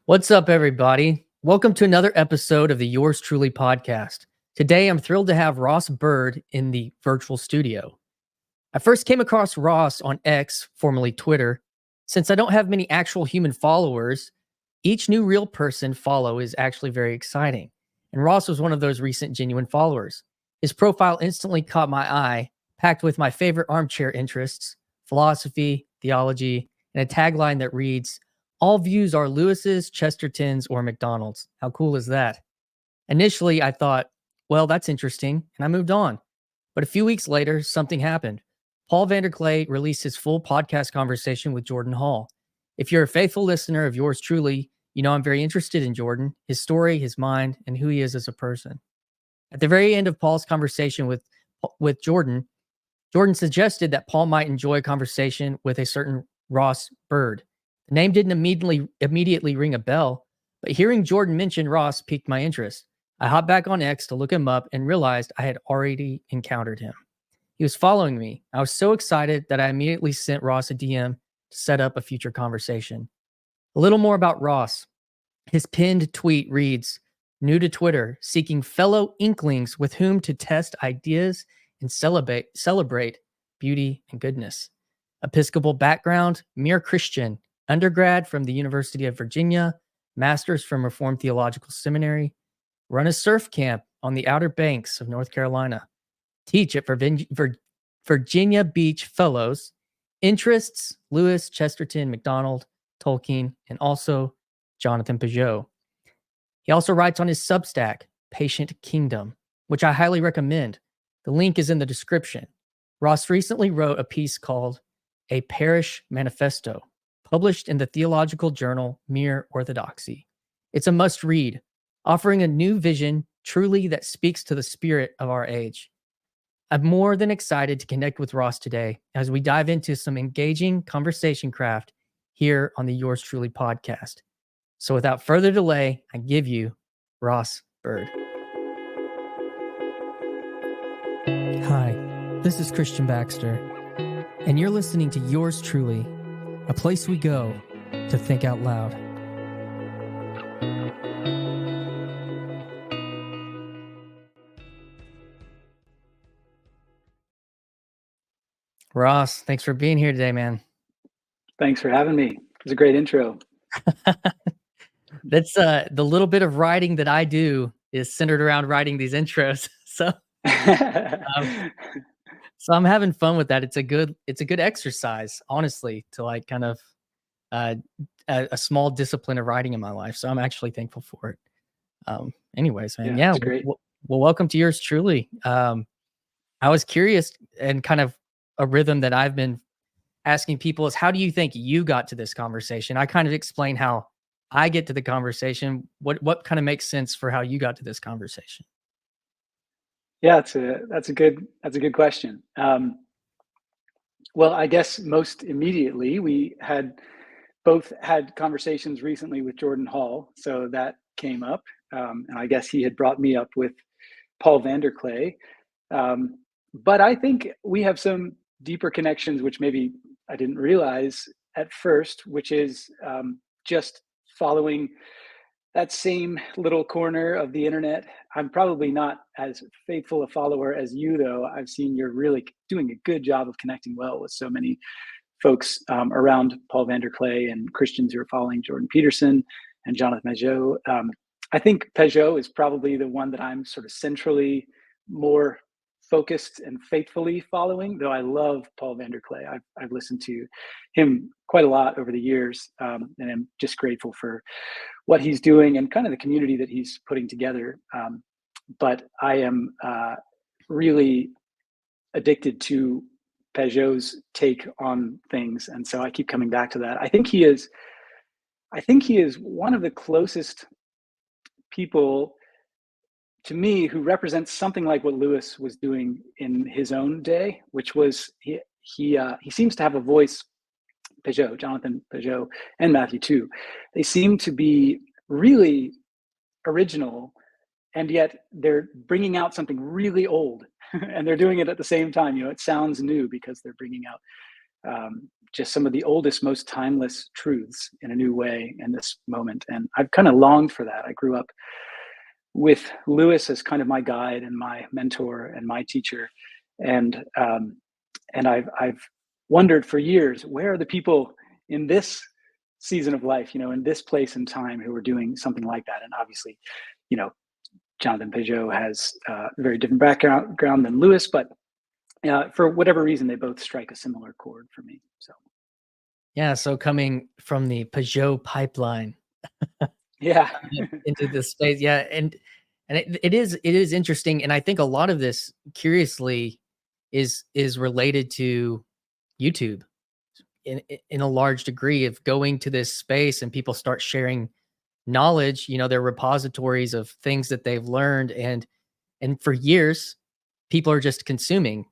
What's up, everybody? Welcome to another episode of the Yours Truly podcast. Today, I'm thrilled to have Ross Byrd in the virtual studio. I first came across Ross on X, formerly Twitter. Since I don't have many actual human followers, each new real person follow is actually very exciting. And Ross was one of those recent genuine followers. His profile instantly caught my eye, packed with my favorite armchair interests, philosophy, theology, and a tagline that reads, "All views are Lewis's, Chesterton's, or McDonald's." How cool is that? Initially, I thought, well, that's interesting, and I moved on. But a few weeks later, something happened. Paul Vanderklay released his full podcast conversation with Jordan Hall. If you're a faithful listener of yours truly, you know I'm very interested in Jordan, his story, his mind, and who he is as a person. At the very end of Paul's conversation with Jordan, Jordan suggested that Paul might enjoy a conversation with a certain Ross Byrd. The name didn't immediately ring a bell, but hearing Jordan mention Ross piqued my interest. I hopped back on X to look him up and realized I had already encountered him. He was following me. I was so excited that I immediately sent Ross a DM to set up a future conversation. A little more about Ross. His pinned tweet reads, "New to Twitter, seeking fellow inklings with whom to test ideas and celebrate beauty and goodness. Episcopal background, mere Christian, undergrad from the University of Virginia, master's from Reformed Theological Seminary, run a surf camp on the Outer Banks of North Carolina, teach at Virginia Beach Fellows, interests, Lewis, Chesterton, MacDonald, Tolkien, and also Jonathan Pageau." He also writes on his Substack, Patient Kingdom, which I highly recommend. The link is in the description. Ross recently wrote a piece called A Parish Manifesto, published in the theological journal Mere Orthodoxy. It's a must-read, offering a new vision truly that speaks to the spirit of our age. I'm more than excited to connect with Ross today as we dive into some engaging conversation craft here on the Yours Truly podcast. So without further delay, I give you Ross Byrd. Hi, this is Christian Baxter, and you're listening to Yours Truly, a place we go to think out loud. Ross, thanks for being here today, man. Thanks for having me. It was a great intro. That's the little bit of writing that I do is centered around writing these intros. So I'm having fun with that. It's a good exercise, honestly, to like kind of a small discipline of writing in my life. So I'm actually thankful for it. Anyways, man, yeah, great. Well, welcome to Yours Truly. I was curious, and kind of a rhythm that I've been asking people is, how do you think you got to this conversation? I kind of explain how I get to the conversation. What kind of makes sense for how you got to this conversation? Yeah, that's a good question. Well, I guess most immediately we both had conversations recently with Jordan Hall, so that came up, and I guess he had brought me up with Paul Vanderklay. But I think we have some deeper connections, which maybe I didn't realize at first, which is just following that same little corner of the internet. I'm probably not as faithful a follower as you, though. I've seen you're really doing a good job of connecting well with so many folks around Paul Vanderklay and Christians who are following Jordan Peterson and Jonathan Pageau. I think Pageau is probably the one that I'm sort of centrally more focused and faithfully following, though I love Paul Vanderklay. I've listened to him quite a lot over the years, and I'm just grateful for what he's doing and kind of the community that he's putting together. But I am really addicted to Pageau's take on things, and so I keep coming back to that. I think he is one of the closest people to me who represents something like what Lewis was doing in his own day, which was he seems to have a voice. Pageau, Jonathan Pageau, and Matthew too. They seem to be really original, and yet they're bringing out something really old, and they're doing it at the same time. You know, it sounds new because they're bringing out just some of the oldest, most timeless truths in a new way in this moment. And I've kind of longed for that. I grew up with Lewis as kind of my guide and my mentor and my teacher. And I've wondered for years, where are the people in this season of life, in this place and time, who are doing something like that? And obviously, Jonathan Pageau has a very different background than Lewis, but for whatever reason, they both strike a similar chord for me. So Yeah, so coming from the Pageau pipeline yeah, into this space, yeah, and it is interesting, and I think a lot of this, curiously, is related to YouTube in a large degree, of going to this space and people start sharing knowledge, their repositories of things that they've learned, and for years, people are just consuming.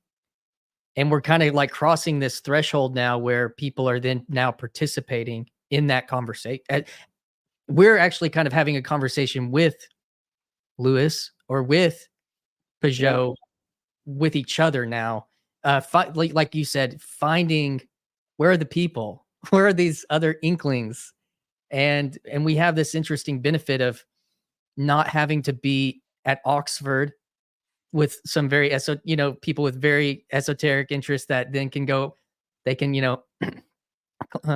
And we're kind of like crossing this threshold now where people are then now participating in that conversation. We're actually kind of having a conversation with Lewis or with yeah, Peugeot, with each other now. Like you said, finding, where are the people? Where are these other inklings? And we have this interesting benefit of not having to be at Oxford with some very people with very esoteric interests that then can go, they can,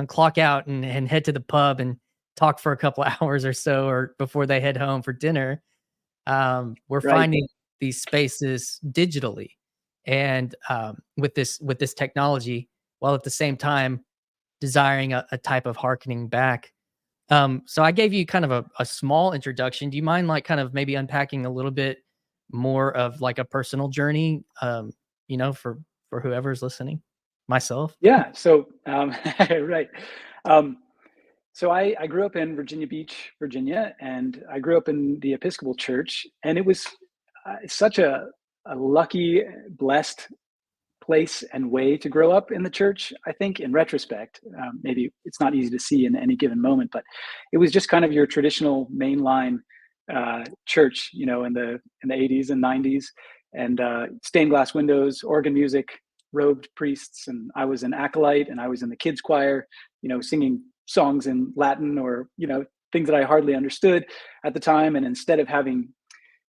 clock out and head to the pub and talk for a couple of hours or so, or before they head home for dinner. We're right. finding these spaces digitally, and with this technology, while at the same time desiring a type of hearkening back. So I gave you kind of a small introduction. Do you mind, like, kind of maybe unpacking a little bit more of like a personal journey, for whoever's listening, myself? Yeah. So right. Um, so I grew up in Virginia Beach, Virginia, and I grew up in the Episcopal Church, and it was such a lucky, blessed place and way to grow up in the church. I think, in retrospect, maybe it's not easy to see in any given moment, but it was just kind of your traditional mainline church, in the 80s and 90s, and stained glass windows, organ music, robed priests, and I was an acolyte, and I was in the kids choir, singing songs in Latin, or things that I hardly understood at the time. And instead of having,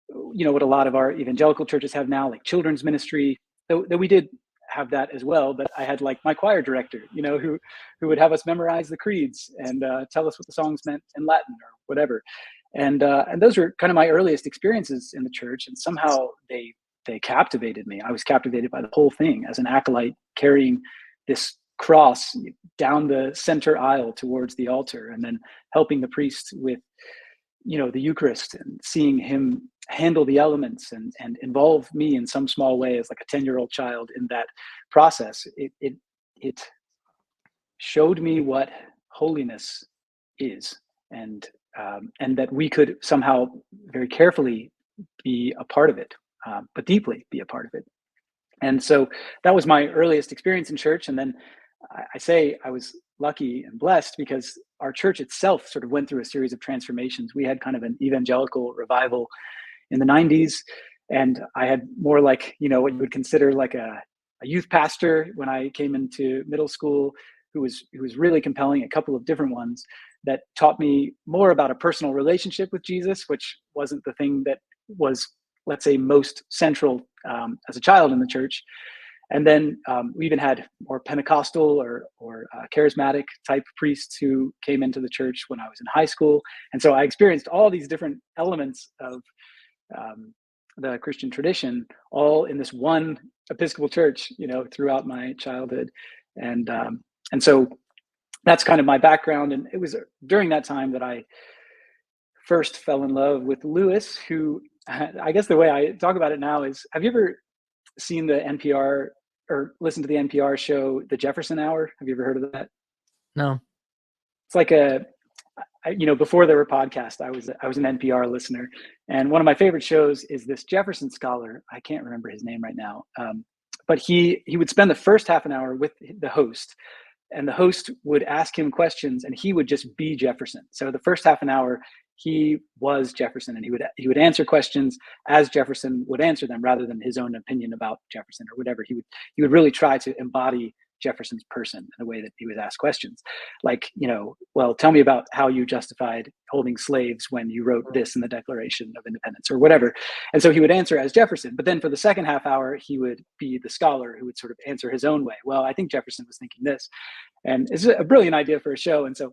what a lot of our evangelical churches have now, like children's ministry, though we did have that as well, but I had like my choir director, who would have us memorize the creeds and tell us what the songs meant in Latin or whatever. And those were kind of my earliest experiences in the church, and somehow they captivated me. I was captivated by the whole thing as an acolyte, carrying this cross down the center aisle towards the altar, and then helping the priest with the Eucharist, and seeing him handle the elements and involve me in some small way as like a 10-year-old child in that process. It showed me what holiness is, and that we could somehow very carefully be a part of it, but deeply be a part of it. And so that was my earliest experience in church. And then I say I was lucky and blessed because our church itself sort of went through a series of transformations. We had kind of an evangelical revival in the 90s, and I had more like, what you would consider like a youth pastor when I came into middle school, who was really compelling, a couple of different ones that taught me more about a personal relationship with Jesus, which wasn't the thing that was, let's say, most central as a child in the church. And then we even had more Pentecostal or charismatic type priests who came into the church when I was in high school. And so I experienced all these different elements of the Christian tradition, all in this one Episcopal church, throughout my childhood. And so that's kind of my background. And it was during that time that I first fell in love with Lewis, who, I guess the way I talk about it now is, have you ever seen the NPR or listened to the NPR show, The Jefferson Hour? Have you ever heard of that? No. It's like before there were podcasts, I was an NPR listener. And one of my favorite shows is this Jefferson scholar. I can't remember his name right now. But he would spend the first half an hour with the host, and the host would ask him questions, and he would just be Jefferson. So the first half an hour, he was Jefferson, and he would answer questions as Jefferson would answer them, rather than his own opinion about Jefferson or whatever. He would really try to embody Jefferson's person and the way that he was asked questions. Like, well, tell me about how you justified holding slaves when you wrote this in the Declaration of Independence or whatever. And so he would answer as Jefferson, but then for the second half hour, he would be the scholar who would sort of answer his own way. Well, I think Jefferson was thinking this, and it's a brilliant idea for a show. And so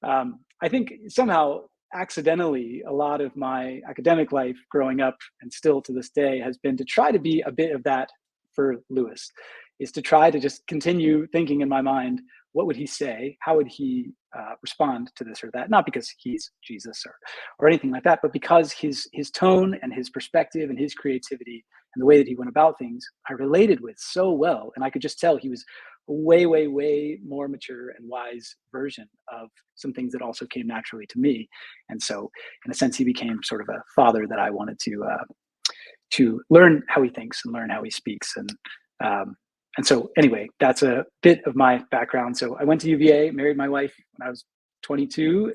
I think somehow accidentally, a lot of my academic life growing up and still to this day has been to try to be a bit of that for Lewis, is to try to just continue thinking in my mind, what would he say? How would he respond to this or that? Not because he's Jesus or anything like that, but because his tone and his perspective and his creativity and the way that he went about things, I related with so well. And I could just tell he was a way, way, way more mature and wise version of some things that also came naturally to me. And so in a sense, he became sort of a father that I wanted to learn how he thinks and learn how he speaks. And so anyway, that's a bit of my background. So I went to UVA, married my wife when I was 22,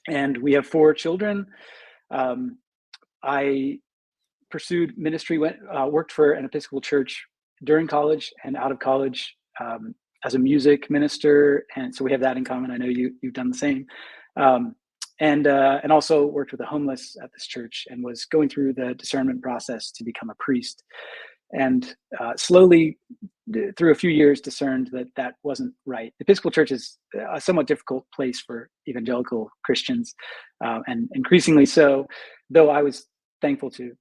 and we have 4 children. I pursued ministry, worked for an Episcopal church during college and out of college as a music minister. And so we have that in common. I know you've done the same. And also worked with the homeless at this church and was going through the discernment process to become a priest. And slowly, through a few years, discerned that wasn't right. The Episcopal Church is a somewhat difficult place for evangelical Christians, and increasingly so, though I was thankful to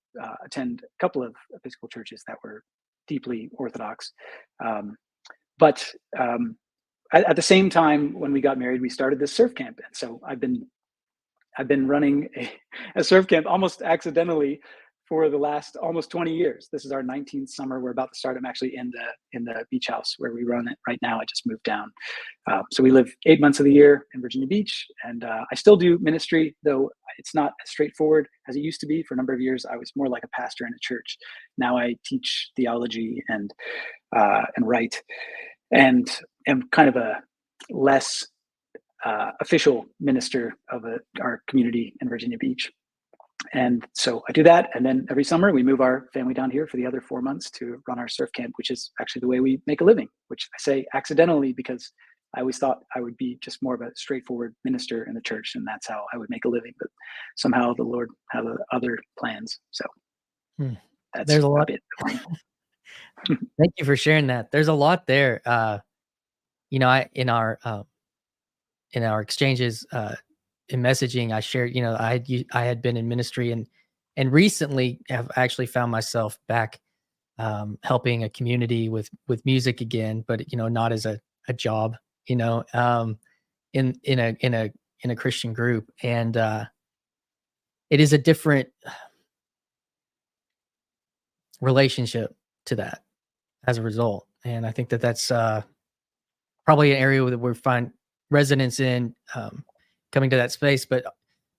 attend a couple of Episcopal churches that were deeply Orthodox. But at the same time, when we got married, we started this surf camp. And so I've been running a surf camp almost accidentally for the last almost 20 years. This is our 19th summer. We're about to start. I'm actually in the beach house where we run it right now. I just moved down. So we live 8 months of the year in Virginia Beach. And I still do ministry, though it's not as straightforward as it used to be. For a number of years, I was more like a pastor in a church. Now I teach theology and write, and am kind of a less official minister of our community in Virginia Beach. And so I do that. And then every summer we move our family down here for the other 4 months to run our surf camp, which is actually the way we make a living, which I say accidentally because I always thought I would be just more of a straightforward minister in the church, and that's how I would make a living. But somehow the Lord had other plans. So that's there's a lot. Thank you for sharing that. There's a lot there. In our exchanges in messaging, I shared, I had been in ministry and recently have actually found myself back helping a community with music again, but not as a job, in a Christian group, and it is a different relationship to that as a result. And I think that's probably an area that we find resonance in coming to that space, but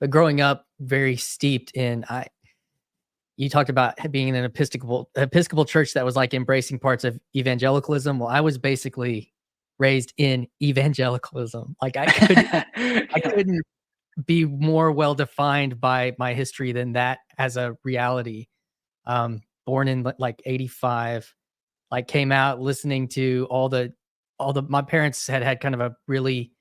growing up very steeped in, you talked about being in an Episcopal church that was like embracing parts of evangelicalism. Well, I was basically raised in evangelicalism. Like I couldn't be more well defined by my history than that as a reality. Born in like 85, like came out listening to all the my parents had kind of a really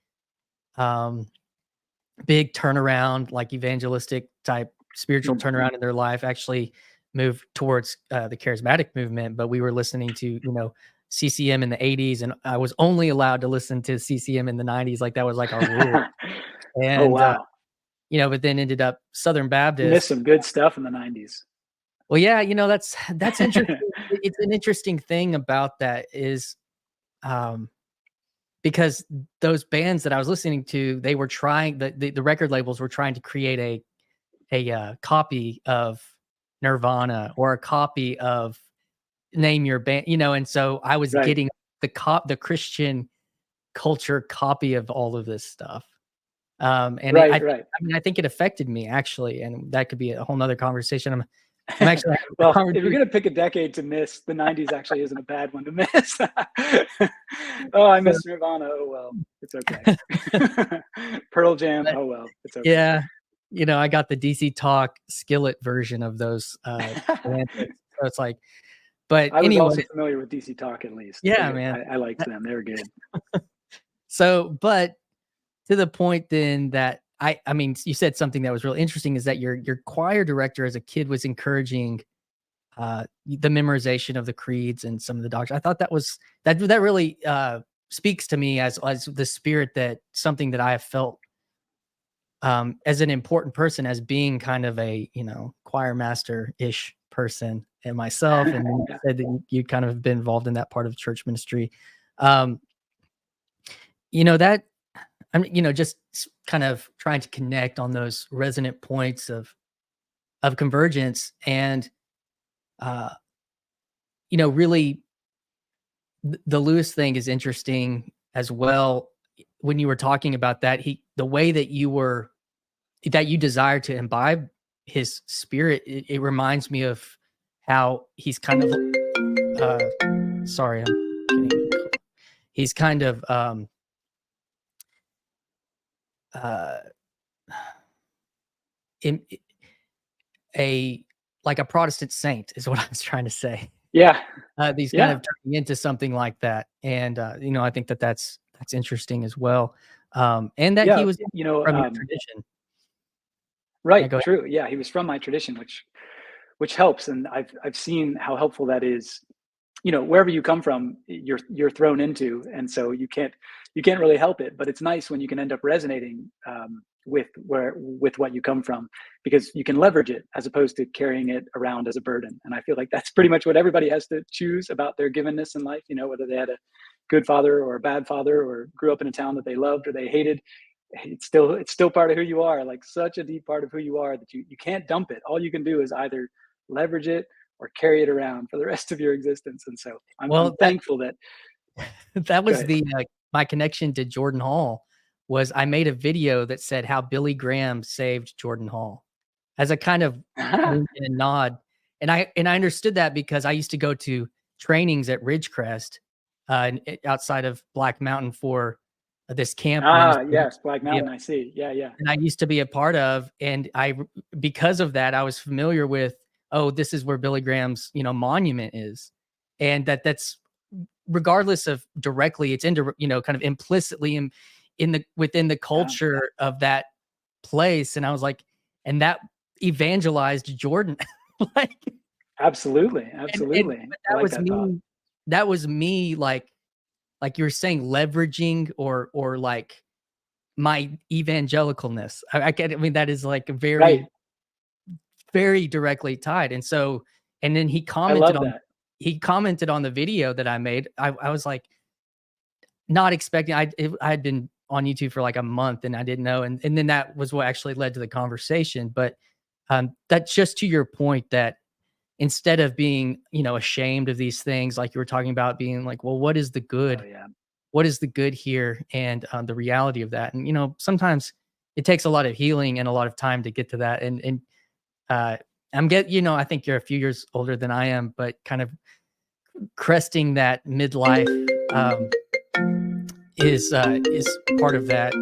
big turnaround, like evangelistic type spiritual turnaround in their life, actually moved towards the charismatic movement. But we were listening to, CCM in the 80s, and I was only allowed to listen to CCM in the 90s. Like that was like our rule. And, oh, wow. But then ended up Southern Baptist. You missed some good stuff in the 90s. Well, yeah, that's interesting. It's an interesting thing about that is, because those bands that I was listening to, they were trying, the record labels were trying to create a copy of Nirvana or a copy of name your band, and so I was getting the Christian culture copy of all of this stuff. And I think it affected me actually, and that could be a whole nother conversation. I'm actually well, if you're going to pick a decade to miss, the 90s actually isn't a bad one to miss. Oh, I miss Nirvana. Oh, well, it's okay. Pearl Jam. Oh, well, it's okay. Yeah. I got the DC Talk Skillet version of those. So it's like, But I was anyway, also familiar with DC Talk, at least. yeah, man. I liked them. They were good. So, but to the point then that I mean, you said something that was really interesting is that your choir director as a kid was encouraging the memorization of the creeds and some of the doctrine. I thought that really speaks to me as the spirit, that something that I have felt as an important person, as being kind of a, choir master-ish person and myself. And you Yeah. said that you kind of been involved in that part of church ministry. Um, that I'm, just kind of trying to connect on those resonant points of convergence. And, really the Lewis thing is interesting as well. When you were talking about that, the way that you desire to imbibe his spirit, it reminds me of how he's kind of, sorry, he's kind of, in like a Protestant saint is what I was trying to say. Yeah. These kind Yeah. of turning into something like that. And, I think that's interesting as well. And that he Yeah. was from your tradition. Yeah, Right. go ahead. True. Yeah. He was from my tradition, which helps. And I've seen how helpful that is. Wherever you come from, you're thrown into, and so you can't really help it. But it's nice when you can end up resonating with what you come from, because you can leverage it as opposed to carrying it around as a burden. And I feel like that's pretty much what everybody has to choose about their givenness in life. Whether they had a good father or a bad father, or grew up in a town that they loved or they hated. It's still part of who you are, like such a deep part of who you are, that you can't dump it. All you can do is either leverage it or carry it around for the rest of your existence. And so I'm Well, thankful that. that Go was ahead. my connection to Jordan Hall. Was I made a video that said how Billy Graham saved Jordan Hall, as a kind of wink and a nod. And I understood that because I used to go to trainings at Ridgecrest, outside of Black Mountain, for this camp ministry. Yes, Black Mountain. I see. Yeah, yeah. And I used to be a part of, and because of that, I was familiar with, oh, this is where Billy Graham's, monument is. And that's, regardless of directly, it's kind of implicitly within the culture of that place. And I was like, and that evangelized Jordan. Like, Absolutely, and absolutely. I that like was that me. thought. That was me, like you were saying, leveraging or like my evangelicalness. I mean, that is like Right. very, very directly tied. And so, and then I love that. he commented on the video that I made. I was like, not expecting. I had been on YouTube for like a month and I didn't know. And then that was what actually led to the conversation. But that's just to your point, that instead of being, ashamed of these things, like you were talking about, being like, well, what is the Oh good? yeah. What is the good here? And the reality of that. And, sometimes it takes a lot of healing and a lot of time to get to that. And uh, I think you're a few years older than I am, but kind of cresting that midlife is part of that.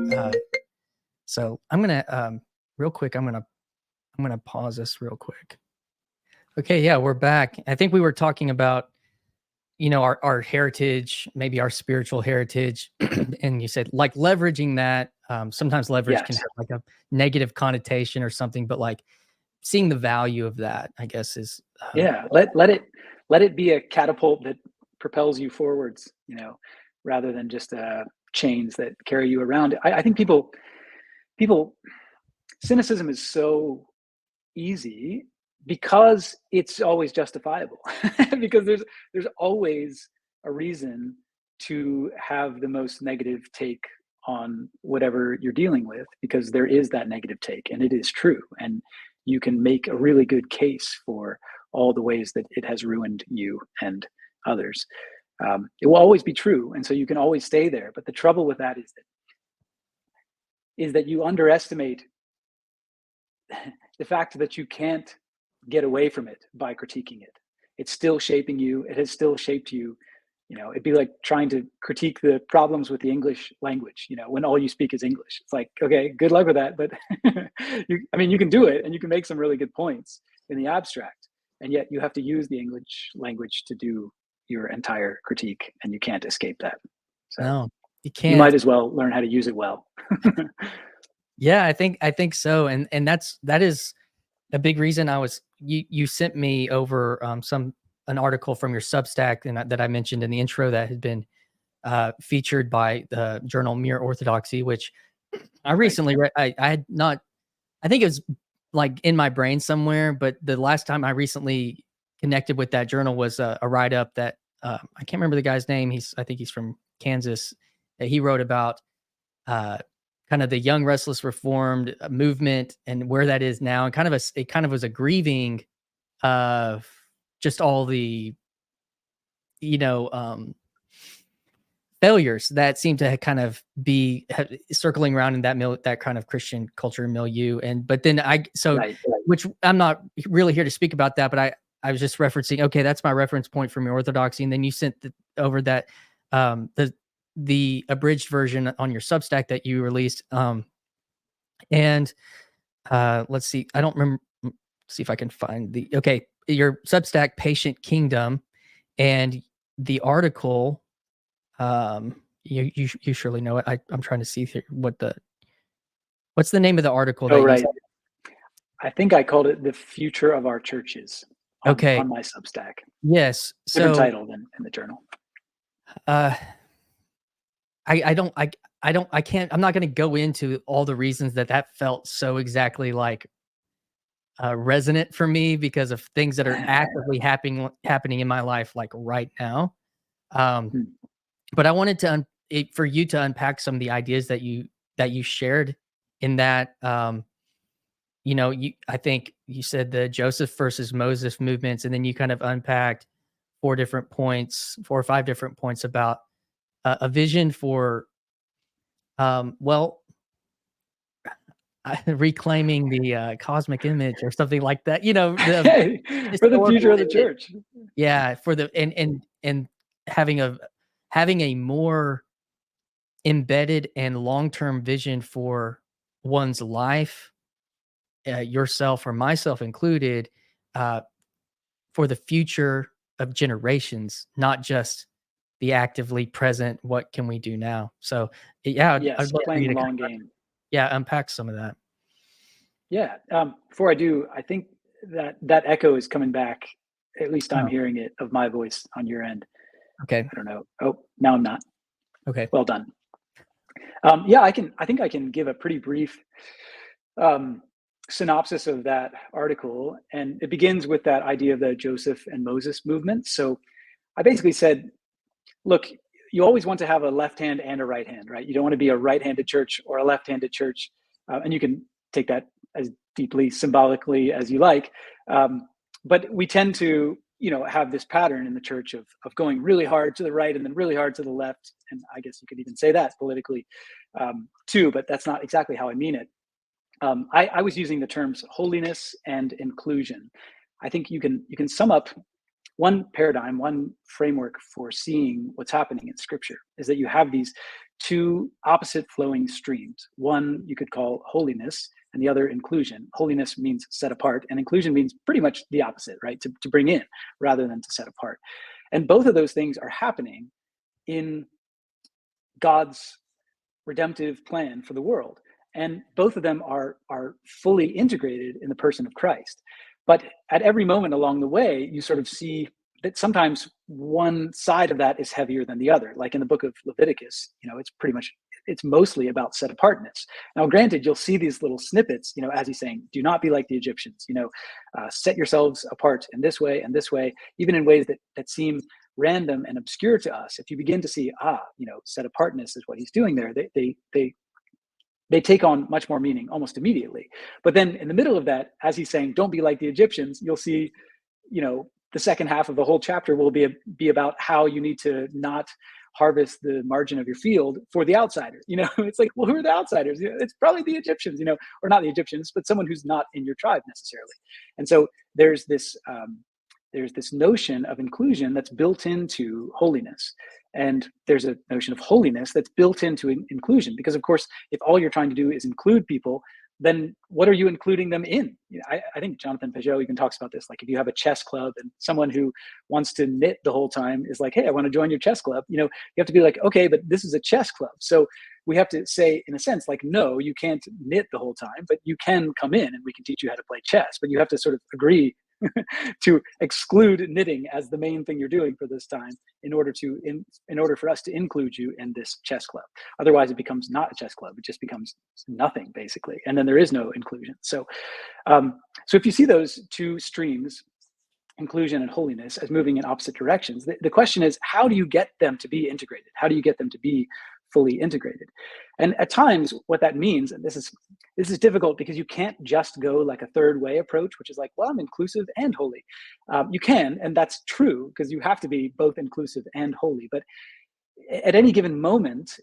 So I'm gonna real quick. I'm gonna pause this real quick. Okay, yeah, we're back. I think we were talking about, our heritage, maybe our spiritual heritage, and you said like leveraging that. Sometimes leverage can Yes. have like a negative connotation or something, but like seeing the value of that, I guess, is Yeah. Let it be a catapult that propels you forwards, rather than just chains that carry you around. I think people cynicism is so easy because it's always justifiable. Because there's always a reason to have the most negative take on whatever you're dealing with, because there is that negative take and it is true, and you can make a really good case for all the ways that it has ruined you and others. It will always be true, and so you can always stay there. But the trouble with that is that you underestimate the fact that you can't get away from it by critiquing it. It's still shaping you. It has still shaped you. It'd be like trying to critique the problems with the English language, when all you speak is English. It's like, okay, good luck with that. But you can do it and you can make some really good points in the abstract. and yet you have to use the English language to do your entire critique, and you can't escape that. So No, you you can't. might as well learn how to use it well. Yeah, I think so. And that is a big reason you sent me over an article from your Substack that I mentioned in the intro that had been featured by the journal Mere Orthodoxy, which I recently read. I had not, I think it was like in my brain somewhere, but the last time I recently connected with that journal was a write-up that I can't remember the guy's name. I think he's from Kansas. That he wrote about kind of the young restless reformed movement and where that is now, and it kind of was a grieving of just all the failures that seem to kind of be circling around in that kind of Christian culture milieu. But then which I'm not really here to speak about that, but I was just referencing, okay, that's my reference point from your Orthodoxy. And then you sent over that, the abridged version on your Substack that you released. Let's see, I don't remember, see if I can find your Substack, Patient Kingdom, and the article, you surely know it. I'm trying to see here what's the name of the article? Right. I think I called it The Future of Our Churches on my Substack. Yes. Different title than in the journal. I'm not going to go into all the reasons that felt so exactly like resonant for me because of things that are actively happening in my life, like right now. But I wanted for you to unpack some of the ideas that you shared in that. I think you said the Joseph versus Moses movements, and then you kind of unpacked 4 or 5 different points about a vision for, reclaiming the cosmic image or something like that. For the future of the church. Yeah, for the and having a more embedded and long-term vision for one's life, yourself or myself included, for the future of generations, not just the actively present. What can we do now? So, yeah, I'd love playing the long game. Unpack some of that. Yeah. Before I do, I think that echo is coming back. At least I'm hearing it of my voice on your end. Okay. I don't know. Oh, now I'm not. Okay. Well done. I think I can give a pretty brief synopsis of that article. And it begins with that idea of the Joseph and Moses movement. So I basically said, look, you always want to have a left hand and a right hand, right? You don't want to be a right-handed church or a left-handed church. And you can take that as deeply symbolically as you like. But we tend to, have this pattern in the church of going really hard to the right and then really hard to the left. And I guess you could even say that politically too, but that's not exactly how I mean it. I was using the terms holiness and inclusion. I think you can sum up one paradigm, one framework for seeing what's happening in Scripture is that you have these 2 opposite flowing streams. One you could call holiness, and the other inclusion. Holiness means set apart, and inclusion means pretty much the opposite, right? To bring in rather than to set apart. And both of those things are happening in God's redemptive plan for the world. And both of them are fully integrated in the person of Christ. But at every moment along the way, you sort of see that sometimes one side of that is heavier than the other. Like in the book of Leviticus, it's mostly about set apartness. Now, granted, you'll see these little snippets, as he's saying, do not be like the Egyptians, set yourselves apart in this way and this way, even in ways that seem random and obscure to us. If you begin to see, set apartness is what he's doing there, they take on much more meaning almost immediately. But then in the middle of that, as he's saying, don't be like the Egyptians, you'll see, the second half of the whole chapter will be about how you need to not harvest the margin of your field for the outsider. It's like, well, who are the outsiders? It's probably the Egyptians, or not the Egyptians, but someone who's not in your tribe necessarily. And so there's this notion of inclusion that's built into holiness. And there's a notion of holiness that's built into inclusion, because of course, if all you're trying to do is include people, then what are you including them in? I think Jonathan Pageau even talks about this. Like if you have a chess club and someone who wants to knit the whole time is like, hey, I want to join your chess club. You have to be like, okay, but this is a chess club. So we have to say, in a sense, like, no, you can't knit the whole time, but you can come in and we can teach you how to play chess. But you have to sort of agree to exclude knitting as the main thing you're doing for this time in order for us to include you in this chess club. Otherwise, it becomes not a chess club. It just becomes nothing, basically. And then there is no inclusion. So if you see those two streams, inclusion and holiness, as moving in opposite directions, the question is, how do you get them to be integrated? How do you get them to be fully integrated? And at times what that means, and this is difficult because you can't just go like a third way approach, which is like, well, I'm inclusive and holy. You can, and that's true, because you have to be both inclusive and holy. But at any given moment,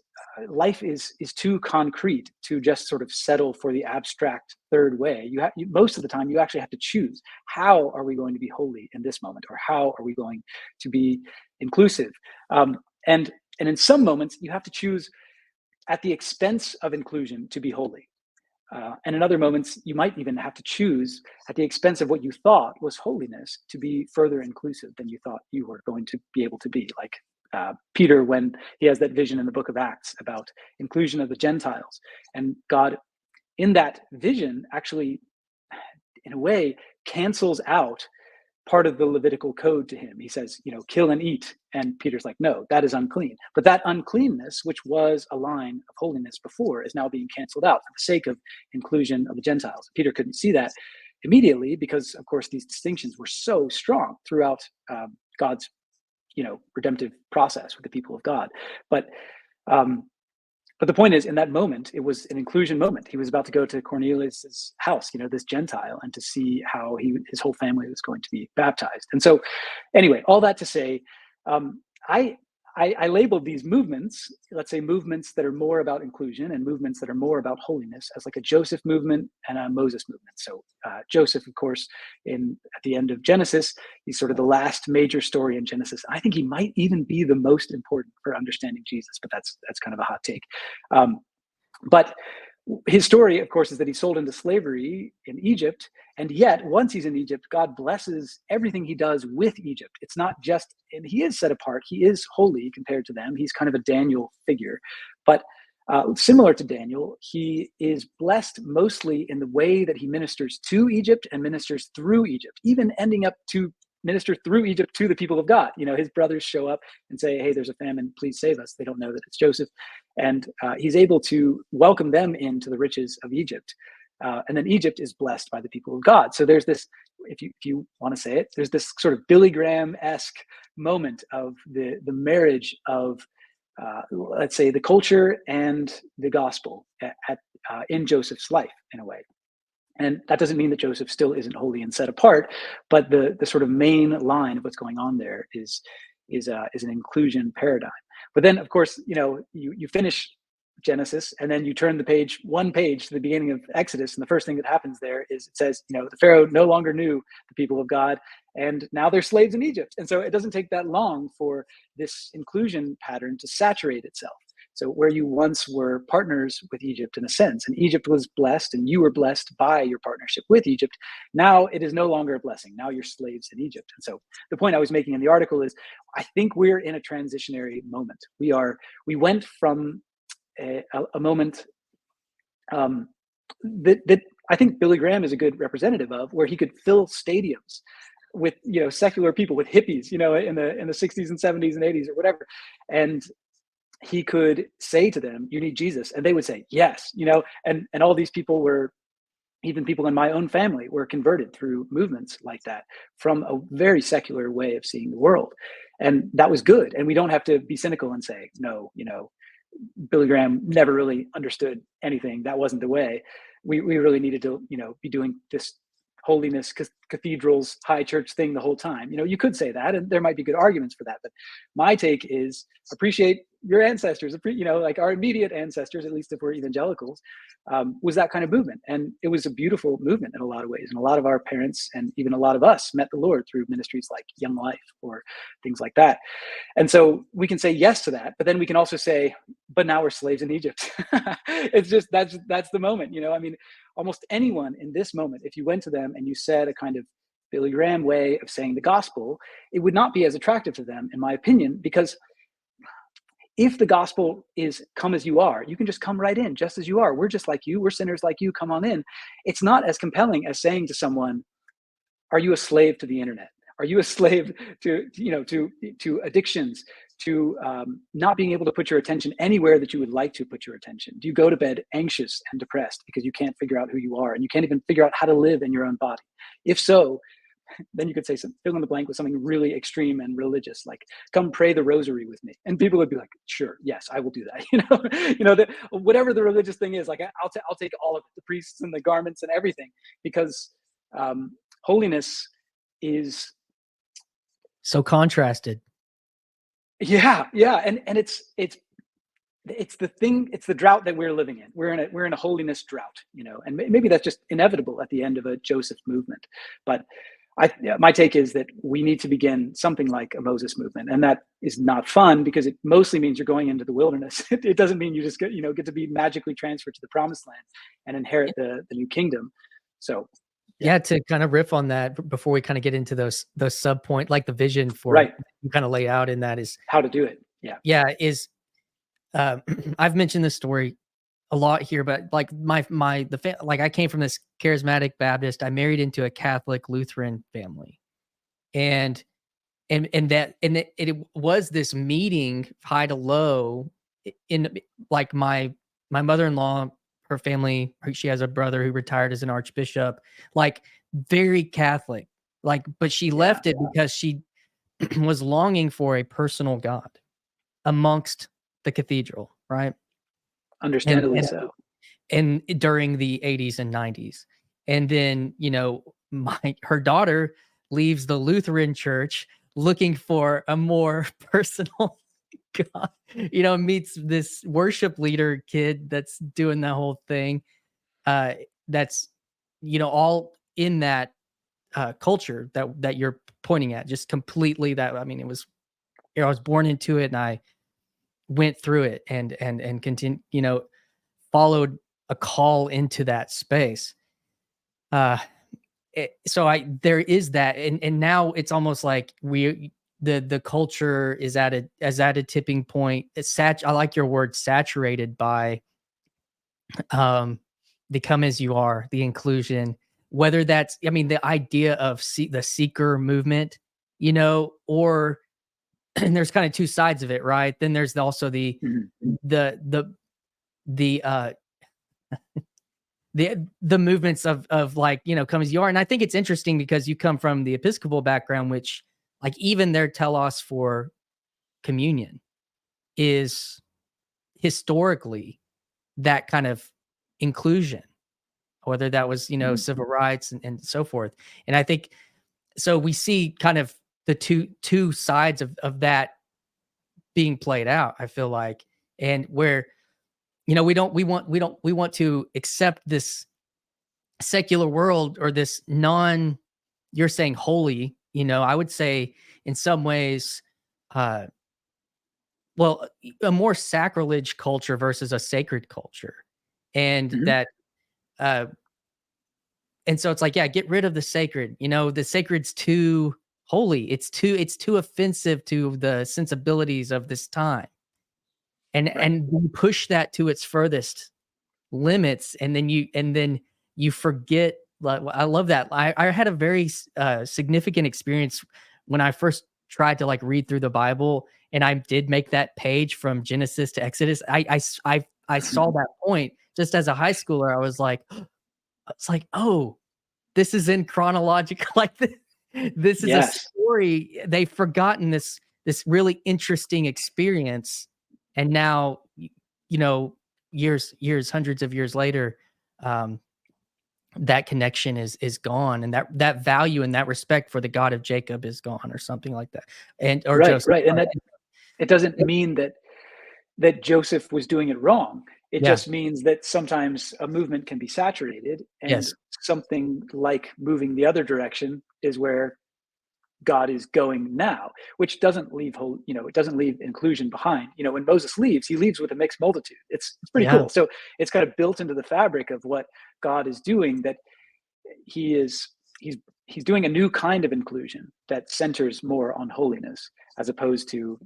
life is too concrete to just sort of settle for the abstract third way. Most of the time, you actually have to choose, how are we going to be holy in this moment, or how are we going to be inclusive? And in some moments, you have to choose at the expense of inclusion to be holy. And in other moments, you might even have to choose at the expense of what you thought was holiness to be further inclusive than you thought you were going to be able to be. Like Peter, when he has that vision in the book of Acts about inclusion of the Gentiles. And God, in that vision, actually, in a way, cancels out part of the Levitical code to him. He says, kill and eat. And Peter's like, no, that is unclean. But that uncleanness, which was a line of holiness before, is now being canceled out for the sake of inclusion of the Gentiles. Peter couldn't see that immediately because, of course, these distinctions were so strong throughout God's, redemptive process with the people of God. But the point is, in that moment, it was an inclusion moment. He was about to go to Cornelius's house, this Gentile, and to see how his whole family was going to be baptized. And so, anyway, all that to say, I labeled these movements, let's say movements that are more about inclusion and movements that are more about holiness, as like a Joseph movement and a Moses movement. So Joseph, of course, at the end of Genesis, he's sort of the last major story in Genesis. I think he might even be the most important for understanding Jesus, but that's kind of a hot take. But his story, of course, is that he's sold into slavery in Egypt. And yet, once he's in Egypt, God blesses everything he does with Egypt. It's not just, and he is set apart. He is holy compared to them. He's kind of a Daniel figure. But similar to Daniel, he is blessed mostly in the way that he ministers to Egypt and ministers through Egypt, even ending up to minister through Egypt to the people of God. His brothers show up and say, hey, there's a famine, please save us. They don't know that it's Joseph. And he's able to welcome them into the riches of Egypt. And then Egypt is blessed by the people of God. So there's this, if you want to say it, there's this sort of Billy Graham-esque moment of the marriage of, let's say, the culture and the gospel in Joseph's life, in a way. And that doesn't mean that Joseph still isn't holy and set apart, but the sort of main line of what's going on there is an inclusion paradigm. But then, of course, you finish Genesis and then you turn one page to the beginning of Exodus, and the first thing that happens there is it says, the Pharaoh no longer knew the people of God, and now they're slaves in Egypt. And so it doesn't take that long for this inclusion pattern to saturate itself. So where you once were partners with Egypt in a sense, and Egypt was blessed and you were blessed by your partnership with Egypt, now it is no longer a blessing. Now you're slaves in Egypt. And so the point I was making in the article is, I think we're in a transitionary moment. We went from a moment that I think Billy Graham is a good representative of, where he could fill stadiums with secular people, with hippies, in the 60s and 70s and 80s or whatever, and he could say to them, you need Jesus. And they would say, yes, and all these people were, even people in my own family, were converted through movements like that from a very secular way of seeing the world. And that was good. And we don't have to be cynical and say, no, Billy Graham never really understood anything. That wasn't the way. We really needed to, be doing this holiness cathedrals, high church thing the whole time. You could say that, and there might be good arguments for that. But my take is, appreciate your ancestors, like our immediate ancestors, at least if we're evangelicals, was that kind of movement. And it was a beautiful movement in a lot of ways. And a lot of our parents and even a lot of us met the Lord through ministries like Young Life or things like that. And so we can say yes to that, but then we can also say, but now we're slaves in Egypt. It's just, that's the moment, almost anyone in this moment, if you went to them and you said a kind of Billy Graham way of saying the gospel, it would not be as attractive to them, in my opinion, because if the gospel is come as you are, you can just come right in just as you are. We're just like you. We're sinners like you. Come on in. It's not as compelling as saying to someone, are you a slave to the internet? Are you a slave to addictions, to not being able to put your attention anywhere that you would like to put your attention? Do you go to bed anxious and depressed because you can't figure out who you are and you can't even figure out how to live in your own body? If so, then you could say fill in the blank with something really extreme and religious, like come pray the rosary with me, and people would be like, sure, yes, I will do that. Whatever the religious thing is, like I'll take all of it, the priests and the garments and everything, because holiness is so contrasted. Yeah, and it's the thing, it's the drought that we're living in. We're in a holiness drought, and maybe that's just inevitable at the end of a Joseph movement. But my take is that we need to begin something like a Moses movement, and that is not fun because it mostly means you're going into the wilderness. It doesn't mean you just get to be magically transferred to the promised land and inherit the new kingdom. So yeah, to kind of riff on that before we kind of get into those sub point, like the vision for right, you kind of lay out in that is how to do it. Is I've mentioned this story a lot here, but like like I came from this charismatic Baptist. I married into a Catholic Lutheran family, and it was this meeting high to low in like my mother-in-law, her family, she has a brother who retired as an archbishop, like very Catholic, like, but she left it because she was longing for a personal God amongst the cathedral, right? Understandably so. And during the 80s and 90s. And then, her daughter leaves the Lutheran church looking for a more personal God, meets this worship leader kid that's doing the whole thing. That's, all in that culture that you're pointing at, just completely that. I mean, it was, I was born into it and I went through it and continue, followed a call into that space. So there is that, and now it's almost like the culture is at a tipping point. I like your word, saturated by the come as you are, the inclusion, whether that's, I mean, the idea of the seeker movement, or and there's kind of two sides of it, right? Then there's also the movements of like, come as you are. And I think it's interesting because you come from the Episcopal background, which like even their telos for communion is historically that kind of inclusion, whether that was, civil rights and so forth. And I think, so we see kind of the two sides of that being played out, I feel like, and where, we want to accept this secular world or this you're saying holy, I would say in some ways, well, a more sacrilege culture versus a sacred culture. And that, and so it's like, get rid of the sacred, the sacred's too holy. It's too offensive to the sensibilities of this time. And you push that to its furthest limits. And then you forget, like, I love that. I had a very significant experience when I first tried to like read through the Bible, and I did make that page from Genesis to Exodus. I saw that point just as a high schooler. I was like, it's like, oh, this is in chronological, like this is a story. They've forgotten this really interesting experience. And now, hundreds of years later, that connection is gone, and that value and that respect for the God of Jacob is gone, or something like that. And or right, Joseph, right, and that it doesn't mean that Joseph was doing it wrong. It just means that sometimes a movement can be saturated, and something like moving the other direction is where God is going now, which doesn't leave it doesn't leave inclusion behind. When Moses leaves, he leaves with a mixed multitude. It's pretty Yeah. cool. So it's kind of built into the fabric of what God is doing, that he's doing a new kind of inclusion that centers more on holiness, as opposed to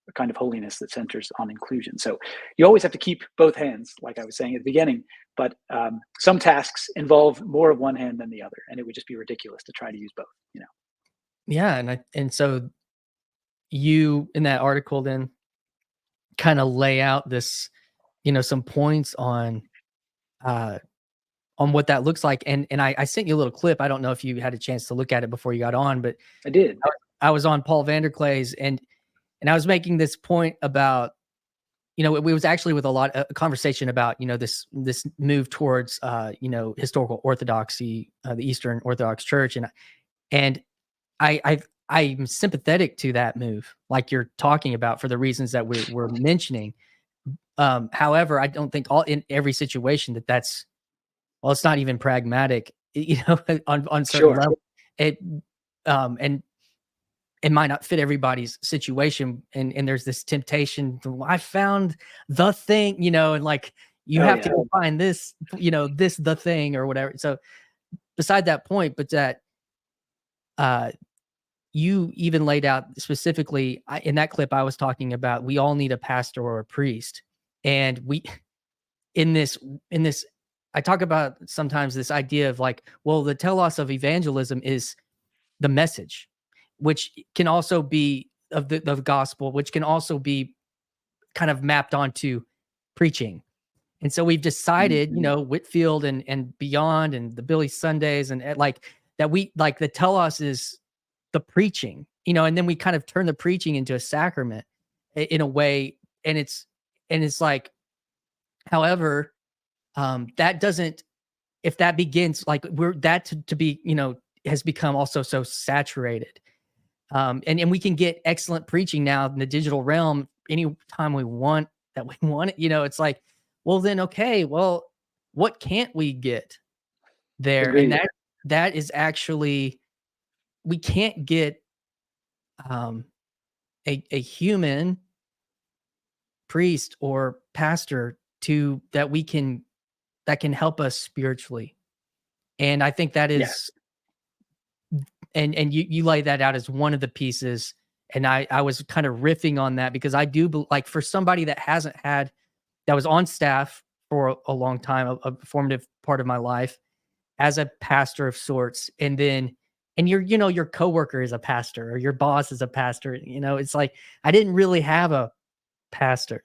a kind of holiness that centers on inclusion. So you always have to keep both hands, like I was saying at the beginning, but some tasks involve more of one hand than the other, and it would just be ridiculous to try to use both. Yeah, and so you in that article then kind of lay out this, some points on what that looks like. And I sent you a little clip. I don't know if you had a chance to look at it before you got on, but I did. I was on Paul Vanderklay's and I was making this point about, it was actually with a conversation about, this move towards, historical orthodoxy, the Eastern Orthodox Church. And I'm sympathetic to that move, like you're talking about, for the reasons that we're mentioning. However, I don't think in every situation that's, well, it's not even pragmatic, on certain Sure. level. And it might not fit everybody's situation. And there's this temptation to, I found the thing, and like, you have to go find this, the thing or whatever. So beside that point, but that, you even laid out specifically in that clip I was talking about, we all need a pastor or a priest. And in this, I talk about sometimes this idea of like, well, the telos of evangelism is the message, which can also be of the gospel, which can also be kind of mapped onto preaching. And so we've decided, Whitfield and beyond, and the Billy Sundays, and like that, we like the telos is the preaching, and then we kind of turn the preaching into a sacrament in a way. And it's like, however, that doesn't, if that begins, like we're that to be, has become also so saturated. And we can get excellent preaching now in the digital realm anytime we want that we want it. It's like, well, then, okay, well, what can't we get there? Agreed. And that is actually, we can't get a human priest or pastor that can help us spiritually. And I think that is, and you lay that out as one of the pieces. And I was kind of riffing on that because I do like, for somebody that was on staff for a long time, a formative part of my life as a pastor of sorts. And your coworker is a pastor or your boss is a pastor, it's like, I didn't really have a pastor,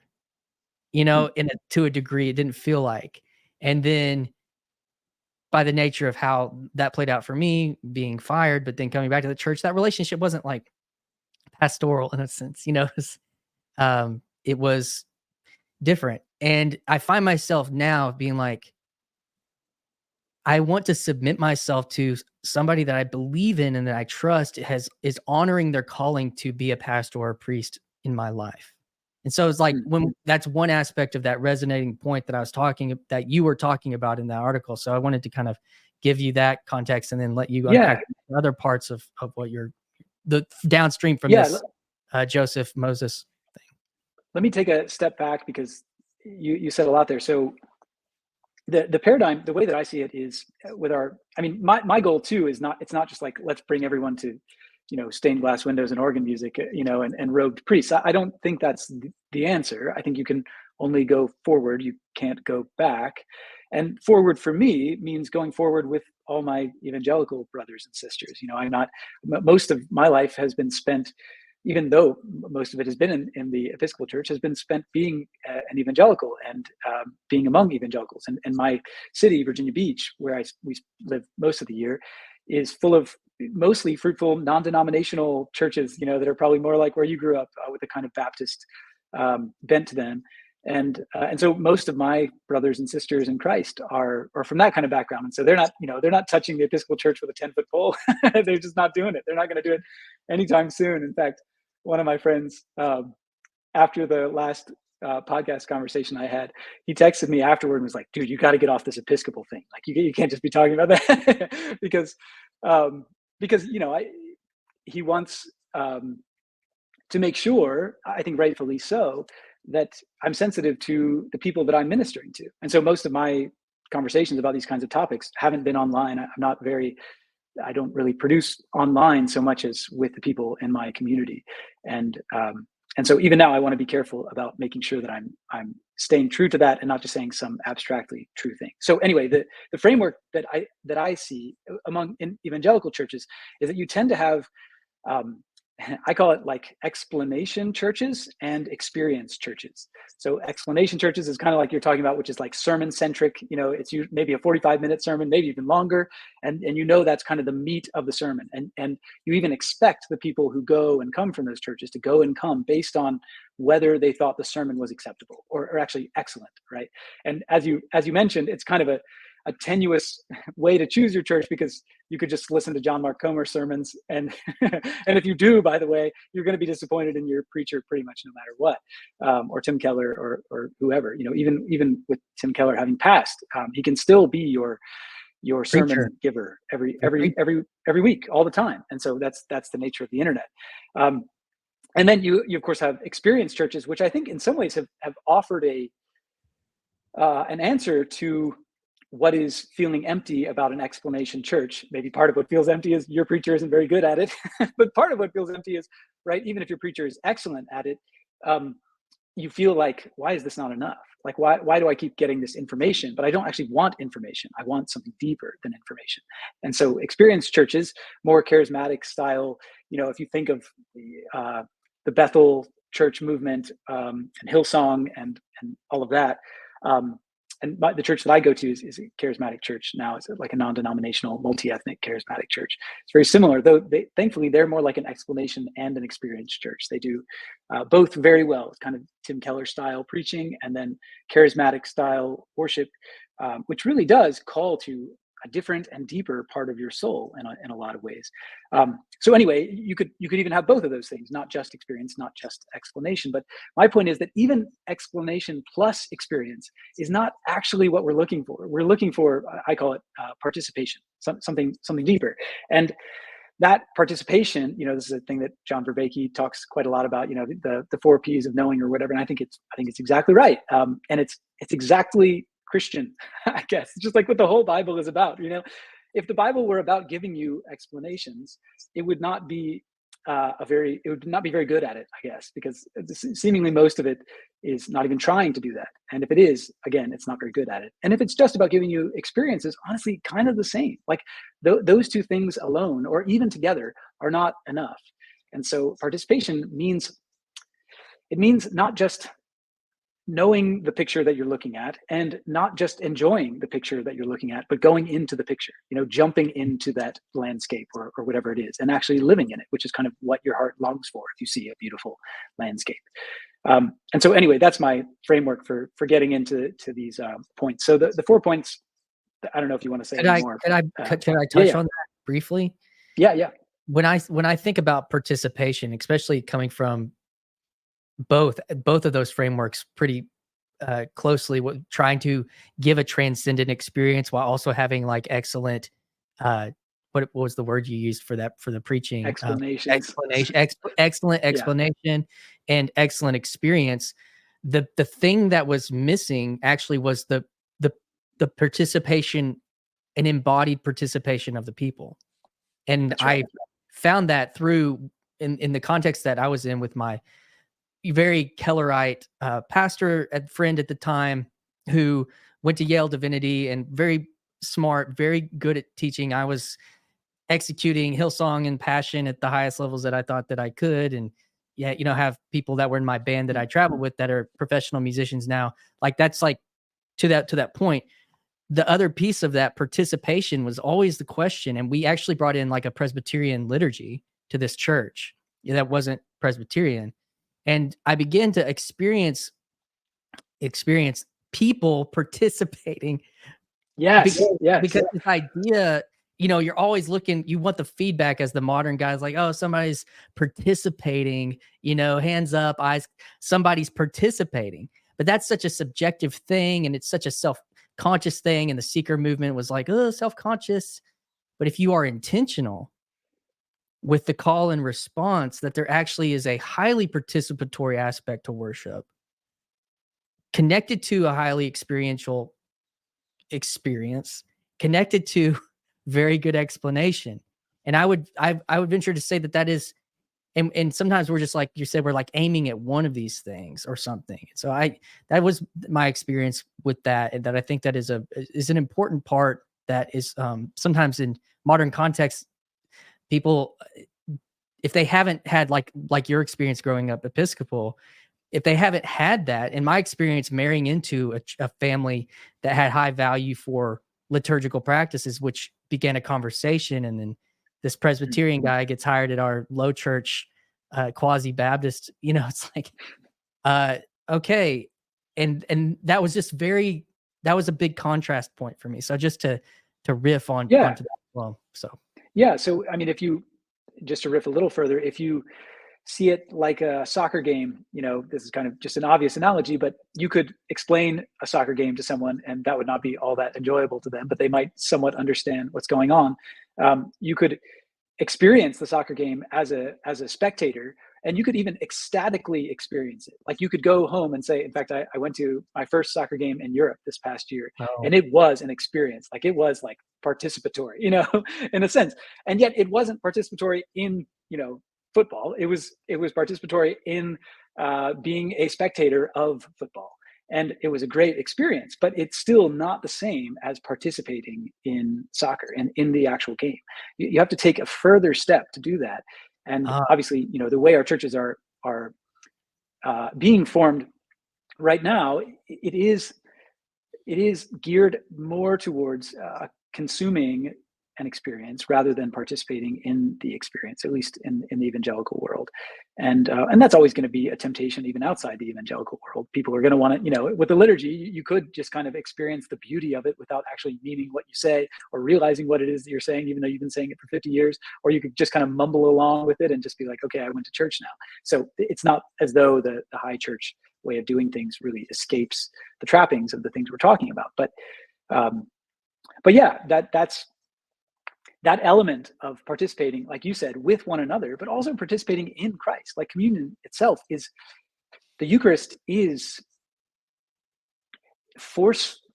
to a degree, it didn't feel like. And then by the nature of how that played out for me, being fired, but then coming back to the church, that relationship wasn't like pastoral in a sense, it was different. And I find myself now being like, I want to submit myself to somebody that I believe in and that I trust is honoring their calling to be a pastor or a priest in my life. And so it's like, when that's one aspect of that resonating point that you were talking about in that article. So I wanted to kind of give you that context and then let you unpack other parts of what the downstream from this Joseph Moses thing. Let me take a step back because you said a lot there. So the paradigm, the way that I see it is with my goal too is it's not just like, let's bring everyone to, stained glass windows and organ music, and robed priests. I don't think that's the answer. I think you can only go forward. You can't go back. And forward for me means going forward with all my evangelical brothers and sisters. Most of my life has been spent, even though most of it has been in the Episcopal Church, has been spent being an evangelical and being among evangelicals. And my city, Virginia Beach, where we live most of the year, is full of mostly fruitful, non-denominational churches, that are probably more like where you grew up, with a kind of Baptist bent to them. And so most of my brothers and sisters in Christ are from that kind of background. And so they're not touching the Episcopal Church with a 10-foot pole. They're just not doing it. They're not going to do it anytime soon. In fact, one of my friends, after the last podcast conversation I had, he texted me afterward and was like, dude, you got to get off this Episcopal thing. Like you can't just be talking about that because he wants to make sure, I think rightfully so, that I'm sensitive to the people that I'm ministering to. And so most of my conversations about these kinds of topics haven't been online. I don't really produce online so much as with the people in my community. And so even now I want to be careful about making sure that I'm staying true to that and not just saying some abstractly true thing. So anyway, the framework that I see among evangelical churches is that you tend to have, I call it like explanation churches and experience churches. So explanation churches is kind of like you're talking about, which is like sermon centric. It's maybe a 45-minute sermon, maybe even longer. And that's kind of the meat of the sermon. And you even expect the people who go and come from those churches to go and come based on whether they thought the sermon was acceptable or actually excellent, right? And as you mentioned, it's kind of a tenuous way to choose your church, because you could just listen to John Mark Comer's sermons, and and if you do, by the way, you're going to be disappointed in your preacher pretty much no matter what, or Tim Keller or whoever. Even with Tim Keller having passed, he can still be your sermon Preacher. giver every week, all the time. And so that's the nature of the internet. And then you of course have experience churches, which I think in some ways have offered an answer to what is feeling empty about an explanation church. Maybe part of what feels empty is your preacher isn't very good at it, but part of what feels empty is, right, even if your preacher is excellent at it, you feel like, why is this not enough? Like, why do I keep getting this information? But I don't actually want information. I want something deeper than information. And so experience churches, more charismatic style, if you think of the Bethel church movement, and Hillsong and all of that, and the church that I go to is a charismatic church now. It's like a non-denominational, multi-ethnic charismatic church. It's very similar, though thankfully they're more like an explanation and an experience church. They do both very well. It's kind of Tim Keller style preaching and then charismatic style worship, which really does call to a different and deeper part of your soul in a lot of ways. So anyway, you could even have both of those things, not just experience, not just explanation. But my point is that even explanation plus experience is not actually what we're looking for. We're looking for, I call it participation, something deeper. And that participation, this is a thing that John Vervaeke talks quite a lot about, the 4 P's of knowing or whatever. And I think it's exactly right. And it's exactly Christian, I guess. It's just like what the whole Bible is about. If the Bible were about giving you explanations, it would not be very good at it, I guess, because seemingly most of it is not even trying to do that. And if it is, again, it's not very good at it. And if it's just about giving you experiences, honestly, kind of the same. Like those two things alone, or even together, are not enough. And so participation means not just knowing the picture that you're looking at, and not just enjoying the picture that you're looking at, but going into the picture, jumping into that landscape or whatever it is, and actually living in it, which is kind of what your heart longs for if you see a beautiful landscape. And so anyway, that's my framework for getting into these points. So the 4 points, I don't know if you want to say any more. Can I touch on that briefly? Yeah. When I think about participation, especially coming from both of those frameworks pretty closely, trying to give a transcendent experience while also having like excellent, what was the word you used for that, for the preaching? Excellent explanation and excellent experience. The thing that was missing actually was the participation, an embodied participation of the people. And I found that through in the context that I was in with my very Kellerite pastor and friend at the time, who went to Yale Divinity and very smart, very good at teaching. I was executing Hillsong and Passion at the highest levels that I thought that I could. And have people that were in my band that I traveled with that are professional musicians now. Like that's like to that point. The other piece of that participation was always the question. And we actually brought in like a Presbyterian liturgy to this church that wasn't Presbyterian. And I began to experience people participating. Yes. Because this idea, you're always looking, you want the feedback as the modern guys, like, oh, somebody's participating, hands up, eyes, somebody's participating. But that's such a subjective thing, and it's such a self-conscious thing. And the seeker movement was like, oh, self-conscious. But if you are intentional, with the call and response, that there actually is a highly participatory aspect to worship, connected to a highly experiential experience, connected to very good explanation. And I would venture to say that is, and sometimes we're just like you said, we're like aiming at one of these things or something. So that was my experience with that, and that I think that is an important part that is sometimes in modern context, people, if they haven't had like your experience growing up Episcopal, if they haven't had that, in my experience, marrying into a family that had high value for liturgical practices, which began a conversation, and then this Presbyterian guy gets hired at our low church, quasi Baptist. It's like, okay, and that was just that was a big contrast point for me. So just to riff onto that as well. So yeah, so I mean, if you just to riff a little further, if you see it like a soccer game, this is kind of just an obvious analogy, but you could explain a soccer game to someone and that would not be all that enjoyable to them, but they might somewhat understand what's going on. You could experience the soccer game as a spectator, and you could even ecstatically experience it. Like you could go home and say, in fact, I went to my first soccer game in Europe this past year, and it was an experience. Like it was like participatory, in a sense. And yet it wasn't participatory in, football. It was participatory in being a spectator of football. And it was a great experience, but it's still not the same as participating in soccer and in the actual game. You have to take a further step to do that. And obviously, the way our churches are being formed right now, it is geared more towards consuming an experience rather than participating in the experience, at least in the evangelical world. And that's always going to be a temptation even outside the evangelical world. People are going to want to, with the liturgy, you could just kind of experience the beauty of it without actually meaning what you say or realizing what it is that you're saying, even though you've been saying it for 50 years, or you could just kind of mumble along with it and just be like, okay, I went to church now. So it's not as though the high church way of doing things really escapes the trappings of the things we're talking about. But yeah, that's that element of participating, like you said, with one another, but also participating in Christ. Like communion itself is, the Eucharist is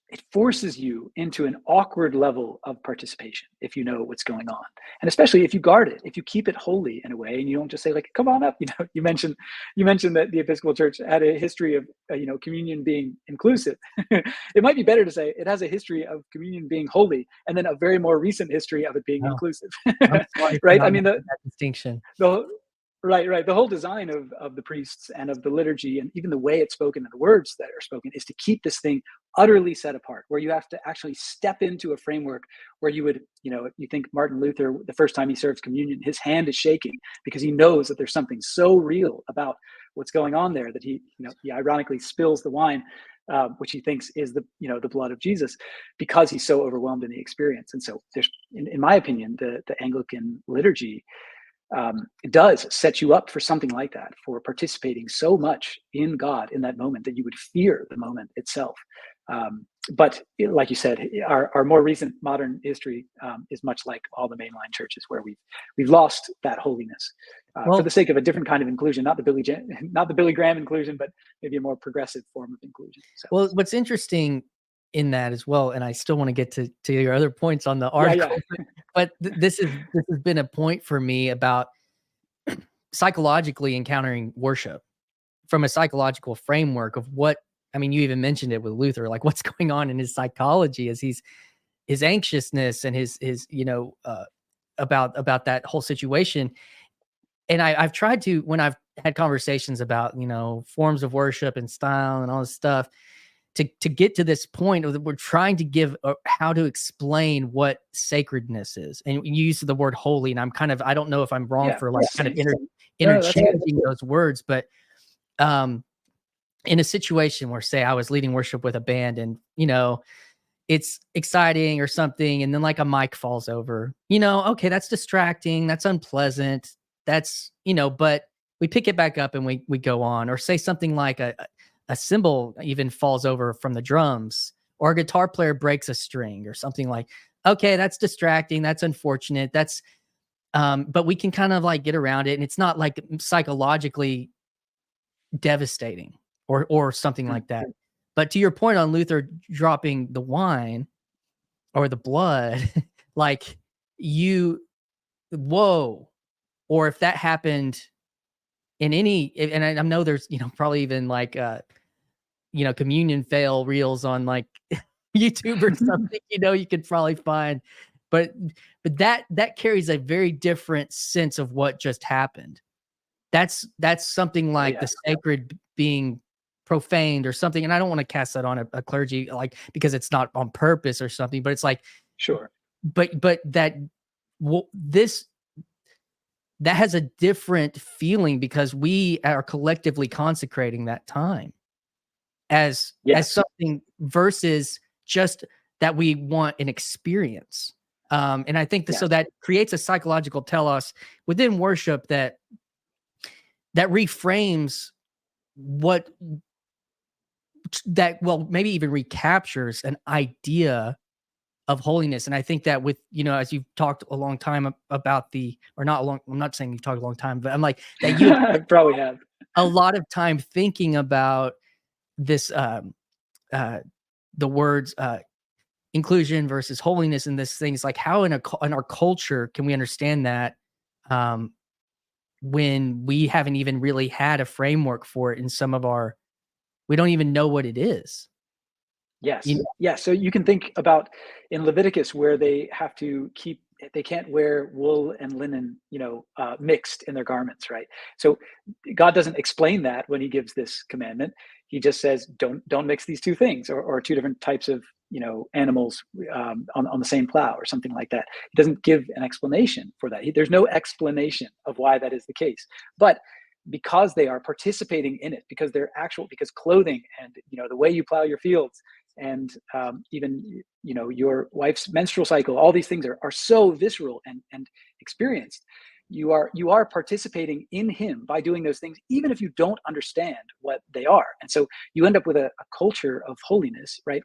it forces you into an awkward level of participation if you know what's going on, and especially if you guard it, if you keep it holy in a way, and you don't just say like, come on up. You mentioned that the Episcopal Church had a history of communion being inclusive. It might be better to say it has a history of communion being holy, and then a very more recent history of it being inclusive. Right? I mean, that distinction. Right. The whole design of the priests and of the liturgy, and even the way it's spoken and the words that are spoken, is to keep this thing utterly set apart, where you have to actually step into a framework where you would, you think Martin Luther, the first time he serves communion, his hand is shaking because he knows that there's something so real about what's going on there that he ironically spills the wine, which he thinks is the blood of Jesus, because he's so overwhelmed in the experience. And so there's, in my opinion, the Anglican liturgy it does set you up for something like that, for participating so much in God in that moment that you would fear the moment itself. But like you said, our more recent modern history is much like all the mainline churches, where we've lost that holiness for the sake of a different kind of inclusion, not the Billy Graham inclusion, but maybe a more progressive form of inclusion. So. Well, what's interesting in that as well, and I still want to get to your other points on the article, but this has been a point for me about psychologically encountering worship from a psychological framework of what, I mean, you even mentioned it with Luther, like what's going on in his psychology as his anxiousness and his about that whole situation. And I've tried to, when I've had conversations about, forms of worship and style and all this stuff, to get to this point of we're trying to give how to explain what sacredness is. And you use the word holy, and I don't know if I'm wrong for like kind of interchanging those words, but in a situation where, say, I was leading worship with a band and, it's exciting or something, and then like a mic falls over, okay, that's distracting, that's unpleasant, that's, but we pick it back up and we go on. Or say something like a cymbal even falls over from the drums, or a guitar player breaks a string or something, like, okay, that's distracting, that's unfortunate, that's But we can kind of like get around it, and it's not like psychologically devastating or something like that. But to your point on Luther dropping the wine or the blood, like whoa. Or if that happened in any, and I know there's, probably even like, communion fail reels on like YouTube or something, you could probably find, but that carries a very different sense of what just happened. That's something like the sacred being profaned or something. And I don't want to cast that on a clergy, like, because it's not on purpose or something, but it's like, Sure. but that that has a different feeling because we are collectively consecrating that time as something versus just that we want an experience. And I think so that creates a psychological telos within worship that reframes maybe even recaptures an idea of holiness. And I think that with, as you've talked a long time about I'm not saying you've talked a long time, but I'm like that you probably have a lot of time thinking about this, the words, inclusion versus holiness and this thing. It's like, how in our culture can we understand that, when we haven't even really had a framework for it in we don't even know what it is. Yes. Yeah. So you can think about in Leviticus where they can't wear wool and linen, mixed in their garments, right? So God doesn't explain that when he gives this commandment. He just says, don't mix these two things or two different types of, animals on the same plow or something like that. He doesn't give an explanation for that. There's no explanation of why that is the case. But because they are participating in it, because because clothing and, the way you plow your fields, and even your wife's menstrual cycle, all these things are so visceral and experienced. You are participating in him by doing those things, even if you don't understand what they are. And so you end up with a culture of holiness, right?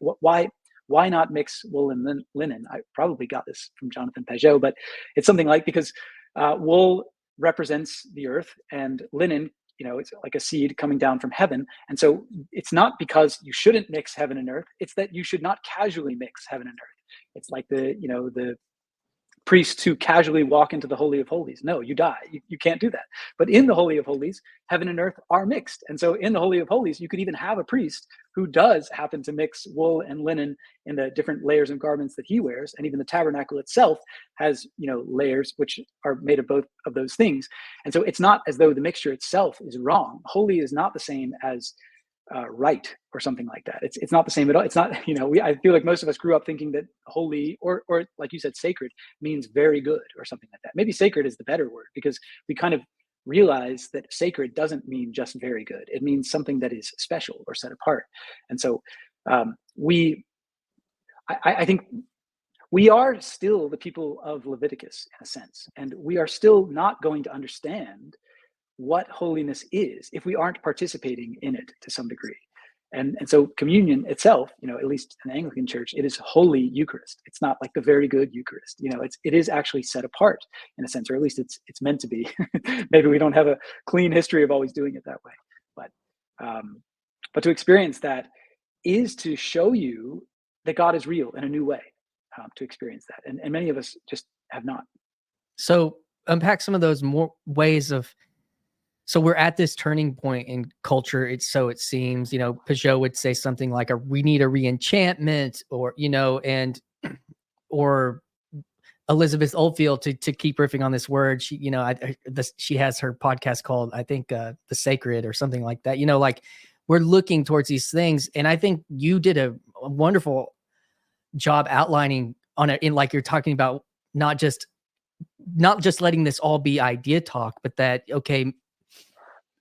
Why not mix wool and linen? I probably got this from Jonathan Pageau, but it's something like, because wool represents the earth and linen, it's like a seed coming down from heaven. And so it's not because you shouldn't mix heaven and earth, it's that you should not casually mix heaven and earth. It's like the priests who casually walk into the Holy of Holies. No, you die. You can't do that. But in the Holy of Holies, heaven and earth are mixed. And so in the Holy of Holies, you could even have a priest who does happen to mix wool and linen in the different layers of garments that he wears. And even the tabernacle itself has, layers which are made of both of those things. And so it's not as though the mixture itself is wrong. Holy is not the same as right or something like that. It's not the same at all. It's not, I feel like most of us grew up thinking that holy or like you said, sacred means very good or something like that. Maybe sacred is the better word, because we kind of realize that sacred doesn't mean just very good. It means something that is special or set apart. And so I think we are still the people of Leviticus in a sense, and we are still not going to understand what holiness is if we aren't participating in it to some degree. And so communion itself, at least in the Anglican Church, it is Holy Eucharist. It's not like the very good Eucharist. It is actually set apart in a sense, or at least it's meant to be. Maybe we don't have a clean history of always doing it that way, but to experience that is to show you that God is real in a new way. To experience that, and many of us just have not. So unpack some of those more ways of. So we're at this turning point in culture. It seems, Pageau would say something like we need a re-enchantment, or, or Elizabeth Oldfield to keep riffing on this word. She, she has her podcast called, I think, The Sacred or something like that. Like we're looking towards these things. And I think you did a wonderful job outlining on it in, like, you're talking about not just letting this all be idea talk, but that, okay,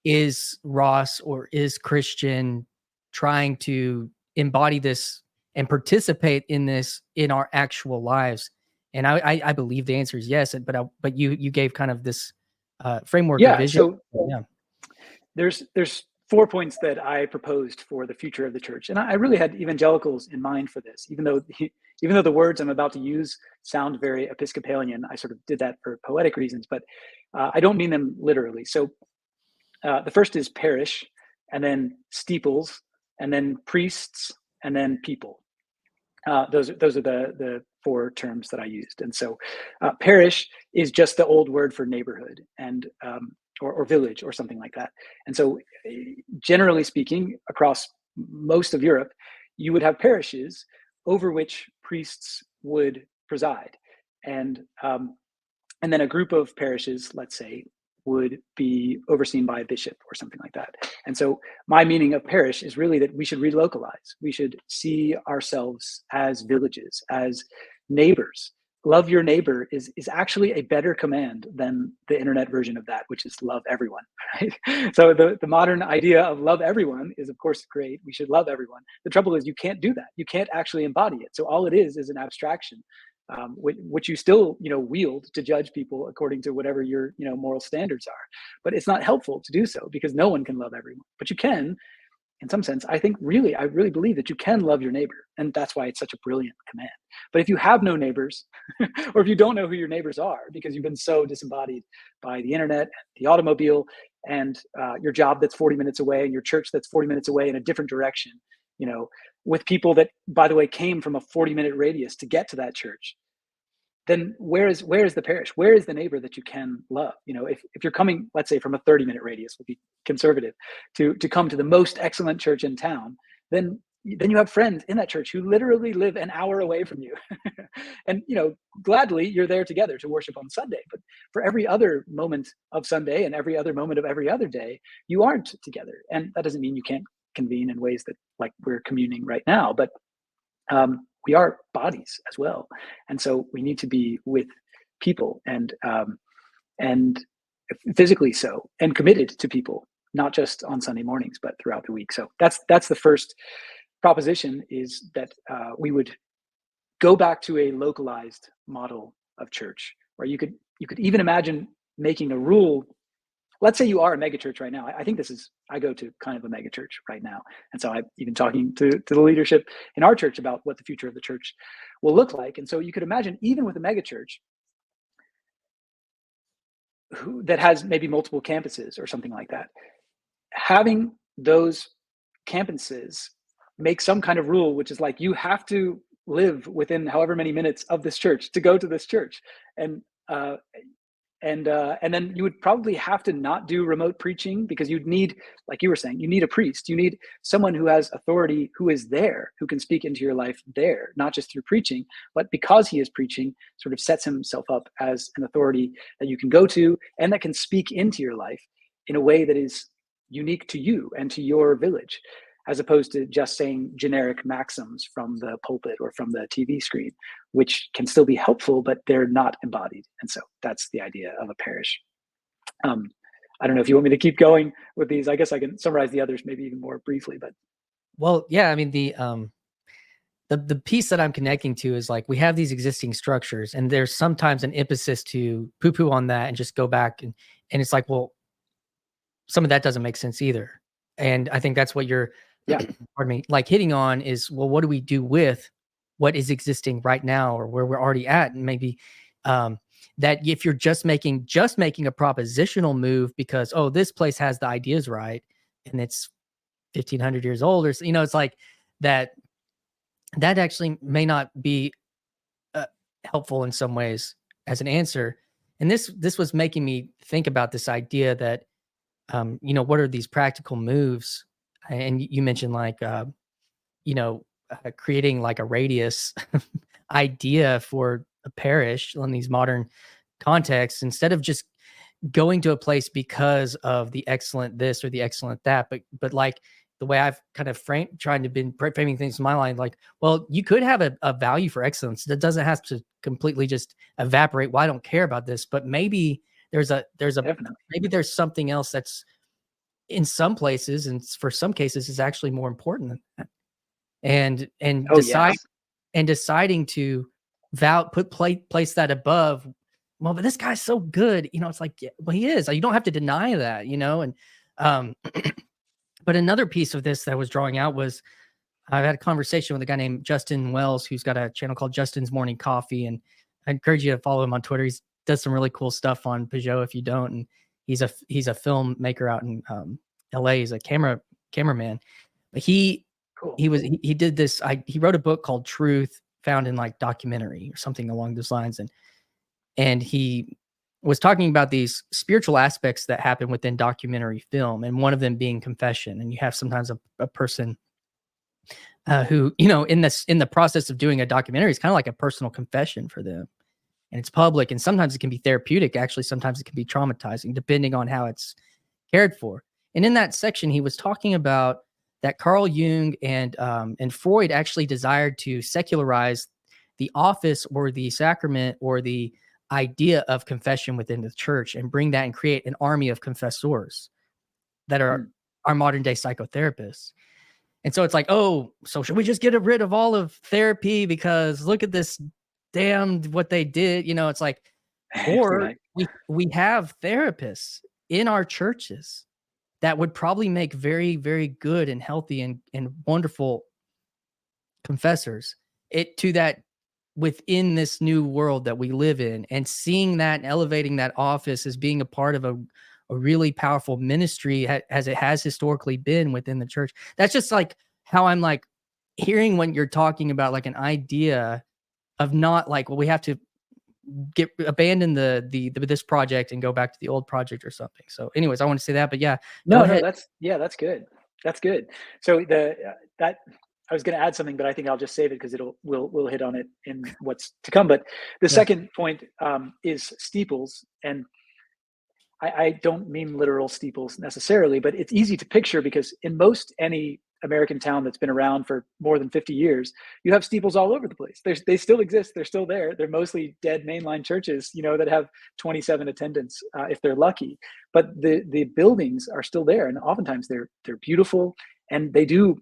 is Ross or is Christian trying to embody this and participate in this in our actual lives? And I believe the answer is yes. But you gave kind of this framework of vision. So there's 4 points that I proposed for the future of the church. And I really had evangelicals in mind for this, even though the words I'm about to use sound very Episcopalian. I sort of did that for poetic reasons, but I don't mean them literally. So the first is parish, and then steeples, and then priests, and then people. Those are the 4 terms that I used. And so parish is just the old word for neighborhood and or village or something like that. And so generally speaking, across most of Europe, you would have parishes over which priests would preside. And then a group of parishes, let's say, would be overseen by a bishop or something like that. And so my meaning of parish is really that we should relocalize. We should see ourselves as villages, as neighbors. Love your neighbor is actually a better command than the internet version of that, which is love everyone, right? So the modern idea of love everyone is, of course, great. We should love everyone. The trouble is you can't do that. You can't actually embody it. So all it is an abstraction. Which you still, wield to judge people according to whatever your, moral standards are. But it's not helpful to do so because no one can love everyone. But you can, in some sense, I really believe that you can love your neighbor. And that's why it's such a brilliant command. But if you have no neighbors, or if you don't know who your neighbors are because you've been so disembodied by the internet, the automobile, and your job that's 40 minutes away, and your church that's 40 minutes away in a different direction, with people that, by the way, came from a 40-minute radius to get to that church, then where is the parish? Where is the neighbor that you can love? If you're coming, let's say, from a 30-minute radius, we'll be conservative, to come to the most excellent church in town, then you have friends in that church who literally live an hour away from you. And, gladly you're there together to worship on Sunday. But for every other moment of Sunday and every other moment of every other day, you aren't together. And that doesn't mean you can't convene in ways that, like, we're communing right now, but we are bodies as well. And so we need to be with people and physically so, and committed to people, not just on Sunday mornings, but throughout the week. So that's the first proposition, is that we would go back to a localized model of church, where you could even imagine making a rule. Let's say you are a megachurch right now. I think I go to kind of a megachurch right now. And so I'm even talking to the leadership in our church about what the future of the church will look like. And so you could imagine, even with a megachurch that has maybe multiple campuses or something like that, having those campuses make some kind of rule, which is like, you have to live within however many minutes of this church to go to this church. And then you would probably have to not do remote preaching, because you'd need, like you were saying, you need a priest. You need someone who has authority, who is there, who can speak into your life there, not just through preaching, but because he is preaching, sort of sets himself up as an authority that you can go to and that can speak into your life in a way that is unique to you and to your village, as opposed to just saying generic maxims from the pulpit or from the TV screen, which can still be helpful, but they're not embodied. And so that's the idea of a parish. I don't know if you want me to keep going with these. I guess I can summarize the others maybe even more briefly, but. Well, yeah, I mean, the piece that I'm connecting to is, like, we have these existing structures, and there's sometimes an emphasis to poo-poo on that and just go back. And it's like, well, some of that doesn't make sense either. And I think that's what you're, pardon me, like, hitting on is, well, what do we do with what is existing right now, or where we're already at? And maybe that if you're just making a propositional move because, oh, this place has the ideas right, and it's 1,500 years old, or, it's like that actually may not be helpful in some ways as an answer. And this was making me think about this idea that, what are these practical moves? And you mentioned, like, creating like a radius idea for a parish in these modern contexts, instead of just going to a place because of the excellent this or the excellent that, but like the way I've kind of been framing things in my mind, like, well, you could have a value for excellence that doesn't have to completely just evaporate. Well, I don't care about this, but maybe there's something else that's in some places, and for some cases, is actually more important than that. And deciding to place that above. Well, but this guy's so good, it's like, yeah, well, he is. You don't have to deny that, and But another piece of this that I was drawing out was I had a conversation with a guy named Justin Wells, who's got a channel called Justin's Morning Coffee. And I encourage you to follow him on Twitter. He does some really cool stuff on Peugeot if you don't. And he's a filmmaker out in LA. He's a cameraman. But he Cool. did this. He wrote a book called Truth, found in like documentary or something along those lines. And he was talking about these spiritual aspects that happen within documentary film, and one of them being confession. And you have sometimes a person who, you know, in the process of doing a documentary, it's kind of like a personal confession for them, and it's public. And sometimes it can be therapeutic. Actually, sometimes it can be traumatizing, depending on how it's cared for. And in that section, he was talking about that Carl Jung and Freud actually desired to secularize the office or the sacrament or the idea of confession within the church, and bring that and create an army of confessors that are our modern day psychotherapists. And so it's like, oh, so should we just get rid of all of therapy because look at this damn what they did? You know, it's like, or we have therapists in our churches that would probably make very, very good and healthy and wonderful confessors to that within this new world that we live in. And seeing that and elevating that office as being a part of a really powerful ministry as it has historically been within the church. That's just like how I'm like hearing when you're talking about like an idea of not like, well, we have to abandon this project and go back to the old project or something. So anyways, I want to say that, but yeah. No, that's good. That's good. So that I was going to add something, but I think I'll just save it because we'll hit on it in what's to come. But the second point is steeples. And I don't mean literal steeples necessarily, but it's easy to picture because in any American town that's been around for more than 50 years, you have steeples all over the place. They still exist. They're still there. They're mostly dead mainline churches, you know, that have 27 attendants if they're lucky. But the buildings are still there, and oftentimes they're beautiful, and they do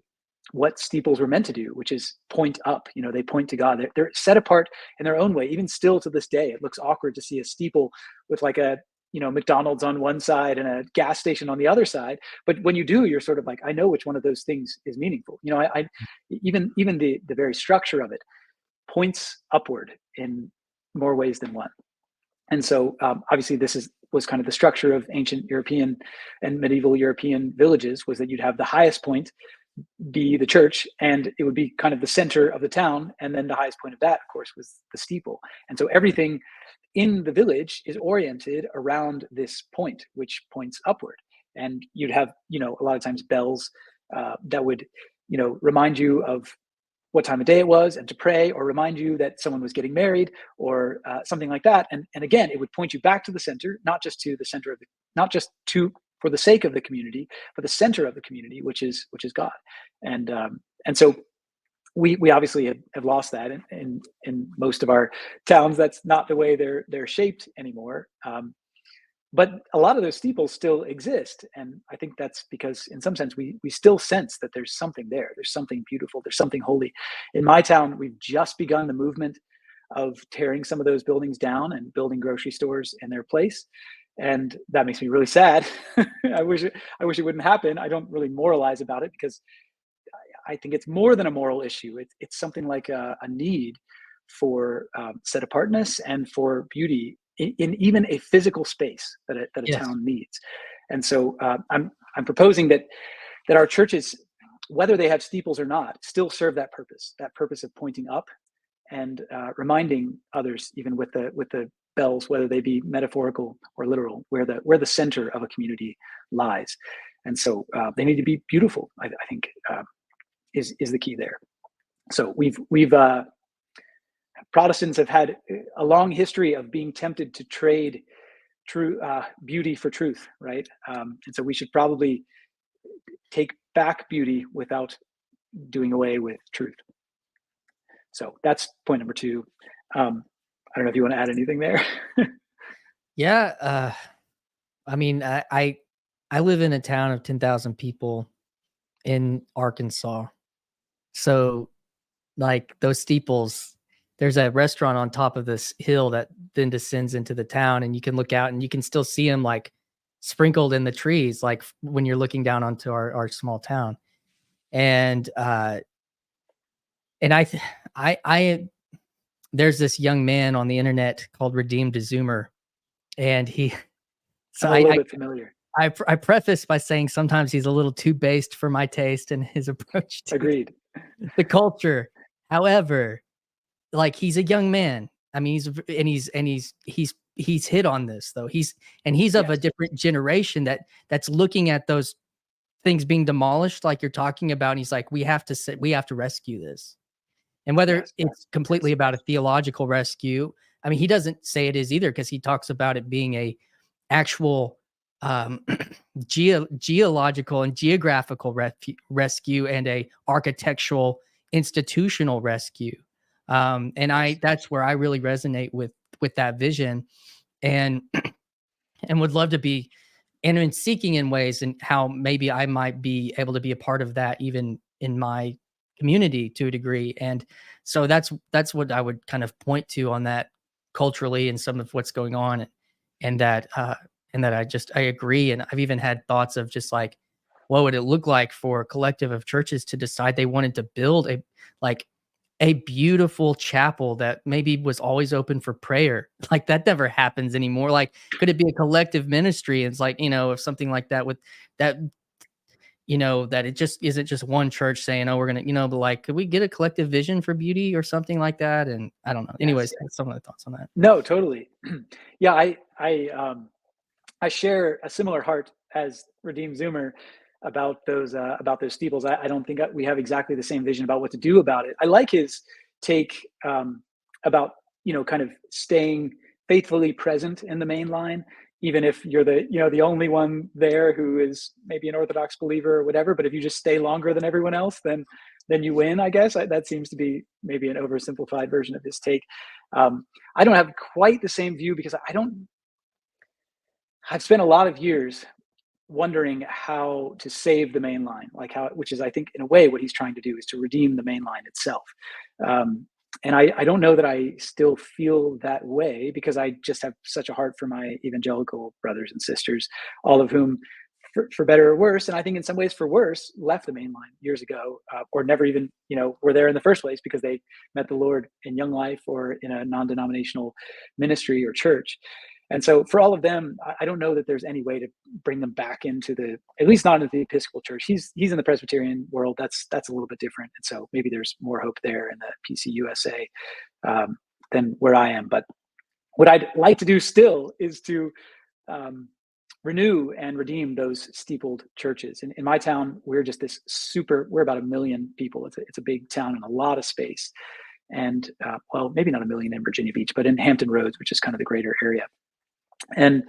what steeples were meant to do, which is point up. You know, they point to God. They're set apart in their own way. Even still to this day, it looks awkward to see a steeple with like a, you know, McDonald's on one side and a gas station on the other side. But when you do, you're sort of like, I know which one of those things is meaningful. You know, even the very structure of it points upward in more ways than one. And so obviously this was kind of the structure of ancient European and medieval European villages, was that you'd have the highest point be the church, and it would be kind of the center of the town. And then the highest point of that, of course, was the steeple. And so everything in the village is oriented around this point, which points upward. And you'd have, you know, a lot of times bells that would, you know, remind you of what time of day it was and to pray, or remind you that someone was getting married, or something like that. And again, it would point you back to the center, not just to the center of not just to for the sake of the community, but the center of the community, which is God. And so we obviously have lost that in most of our towns. That's not the way they're shaped anymore. But a lot of those steeples still exist. And I think that's because in some sense, we still sense that there's something there. There's something beautiful. There's something holy. In my town, we've just begun the movement of tearing some of those buildings down and building grocery stores in their place. And that makes me really sad. I wish it wouldn't happen. I don't really moralize about it because I think it's more than a moral issue. It's something like a need for set apartness and for beauty in even a physical space that a town needs. And so I'm proposing that our churches, whether they have steeples or not, still serve that purpose of pointing up and reminding others, even with the bells, whether they be metaphorical or literal, where the center of a community lies. And so they need to be beautiful, I think, is the key there. So we've Protestants have had a long history of being tempted to trade true beauty for truth, right? And so we should probably take back beauty without doing away with truth. So that's point number 2. I don't know if you want to add anything there. Yeah. I mean, I live in a town of 10,000 people in Arkansas. So like those steeples, there's a restaurant on top of this hill that then descends into the town, and you can look out and you can still see them like sprinkled in the trees, like when you're looking down onto our small town. And I there's this young man on the internet called Redeemed Zoomer, and I'm a little bit familiar. I preface by saying sometimes he's a little too based for my taste and his approach to Agreed. the culture. However, like, he's a young man. I mean, he's hit on this though. He's of a different generation that's looking at those things being demolished, like you're talking about. And he's like, we have to rescue this. And whether it's completely about a theological rescue, I mean, he doesn't say it is either, because he talks about it being a actual geological and geographical rescue, and a architectural institutional rescue. And that's where I really resonate with that vision, and would love to be, and in seeking in ways and how maybe I might be able to be a part of that, even in my community to a degree. And so that's what I would kind of point to on that culturally, and some of what's going on, and that I agree. And I've even had thoughts of just like, what would it look like for a collective of churches to decide they wanted to build a beautiful chapel that maybe was always open for prayer? Like, that never happens anymore. Like, could it be a collective ministry? It's like, if something like that, with that, that it just isn't just one church saying, oh, we're going to, but like, could we get a collective vision for beauty or something like that? And I don't know. Anyways, some of the thoughts on that. No, totally. Yeah. I share a similar heart as Redeemed Zoomer about those steeples. I don't think we have exactly the same vision about what to do about it. I like his take about kind of staying faithfully present in the main line, even if you're the only one there who is maybe an Orthodox believer or whatever. But if you just stay longer than everyone else, then you win, I guess. That seems to be maybe an oversimplified version of his take. I don't have quite the same view, because I've spent a lot of years wondering how to save the main line, which is, I think, in a way, what he's trying to do is to redeem the main line itself. And I don't know that I still feel that way, because I just have such a heart for my evangelical brothers and sisters, all of whom, for better or worse, and I think in some ways for worse, left the main line years ago, or never even, were there in the first place, because they met the Lord in young life or in a non-denominational ministry or church. And so for all of them, I don't know that there's any way to bring them back into at least not into the Episcopal Church. He's in the Presbyterian world. That's a little bit different. And so maybe there's more hope there in the PCUSA than where I am. But what I'd like to do still is to renew and redeem those steepled churches. In my town, we're just we're about 1 million people. It's a big town and a lot of space. And well, maybe not 1 million in Virginia Beach, but in Hampton Roads, which is kind of the greater area. And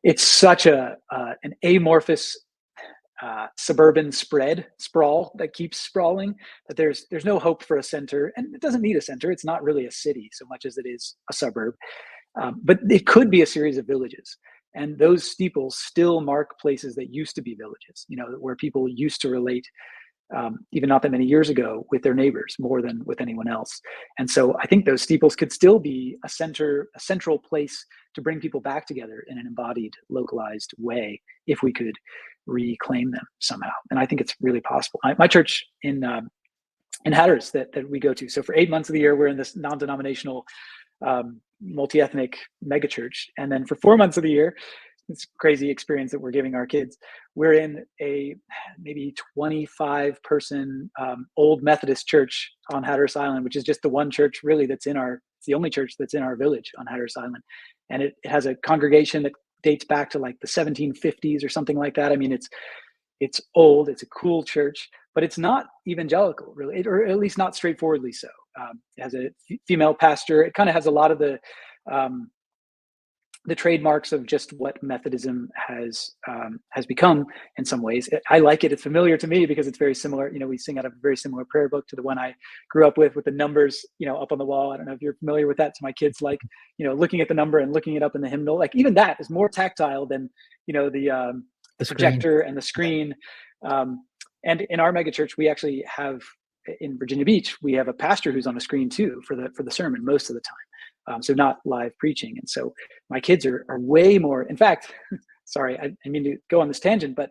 it's such an amorphous suburban sprawl that keeps sprawling, that there's no hope for a center, and it doesn't need a center. It's not really a city so much as it is a suburb, but it could be a series of villages. And those steeples still mark places that used to be villages, where people used to relate, even not that many years ago, with their neighbors more than with anyone else. And so I think those steeples could still be a central place to bring people back together in an embodied, localized way, if we could reclaim them somehow. And I think it's really possible. My church in Hatteras that we go to, so for 8 months of the year, we're in this non-denominational multi-ethnic megachurch. And then for 4 months of the year, this crazy experience that we're giving our kids, we're in a maybe 25 person old Methodist church on Hatteras Island, which is just the one church really it's the only church that's in our village on Hatteras Island. And it has a congregation that dates back to like the 1750s or something like that. I mean, it's old, it's a cool church, but it's not evangelical really, or at least not straightforwardly so. It has a female pastor. It kind of has a lot of the trademarks of just what Methodism has become in some ways. I like it. It's familiar to me because it's very similar. We sing out of a very similar prayer book to the one I grew up with the numbers, up on the wall. I don't know if you're familiar with that. So my kids like, looking at the number and looking it up in the hymnal. Like even that is more tactile than, the projector and the screen. And in our megachurch, we actually have, in Virginia Beach, we have a pastor who's on a screen too for the sermon most of the time. So not live preaching. And so my kids are way more, in fact, sorry, I mean to go on this tangent, but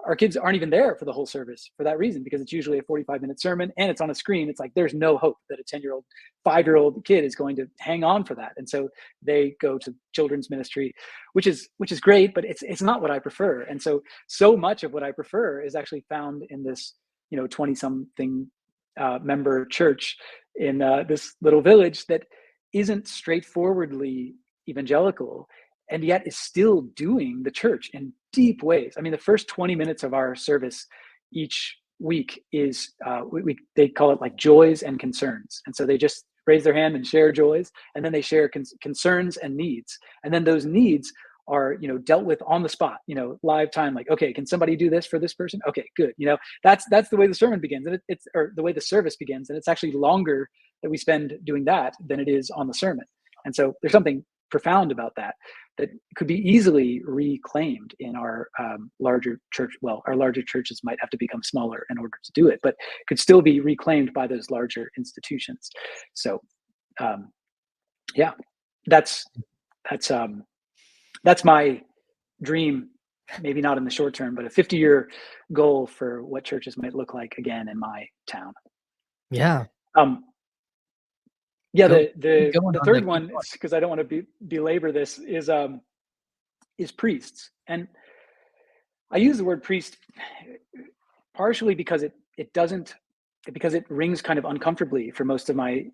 our kids aren't even there for the whole service for that reason, because it's usually a 45-minute sermon and it's on a screen. It's like there's no hope that a 10-year-old, 5-year-old kid is going to hang on for that. And so they go to children's ministry, which is great, but it's not what I prefer. And so much of what I prefer is actually found in this, 20-something member church in this little village that isn't straightforwardly evangelical, and yet is still doing the church in deep ways. I mean, the first 20 minutes of our service each week is, they call it like joys and concerns. And so they just raise their hand and share joys, and then they share concerns and needs. And then those needs are, dealt with on the spot, live time, like, okay, can somebody do this for this person? Okay, good. That's the way the sermon begins, and or the way the service begins. And it's actually longer that we spend doing that than it is on the sermon. And so there's something profound about that could be easily reclaimed in our larger church. Well, our larger churches might have to become smaller in order to do it, but could still be reclaimed by those larger institutions. So, yeah, that's my dream. Maybe not in the short term, but a 50-year goal for what churches might look like again in my town. Yeah. Yeah, the third one, because I don't want to belabor this, is priests. And I use the word priest partially because because it rings kind of uncomfortably for most of my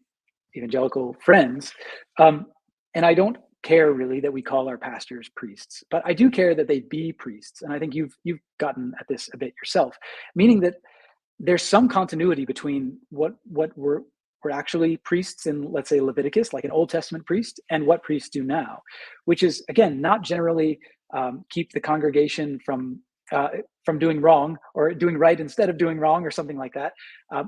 evangelical friends. And I don't care really that we call our pastors priests, but I do care that they be priests. And I think you've gotten at this a bit yourself, meaning that there's some continuity between what we're actually priests in, let's say, Leviticus, like an Old Testament priest, and what priests do now, which is, again, not generally keep the congregation from doing wrong, or doing right instead of doing wrong, or something like that,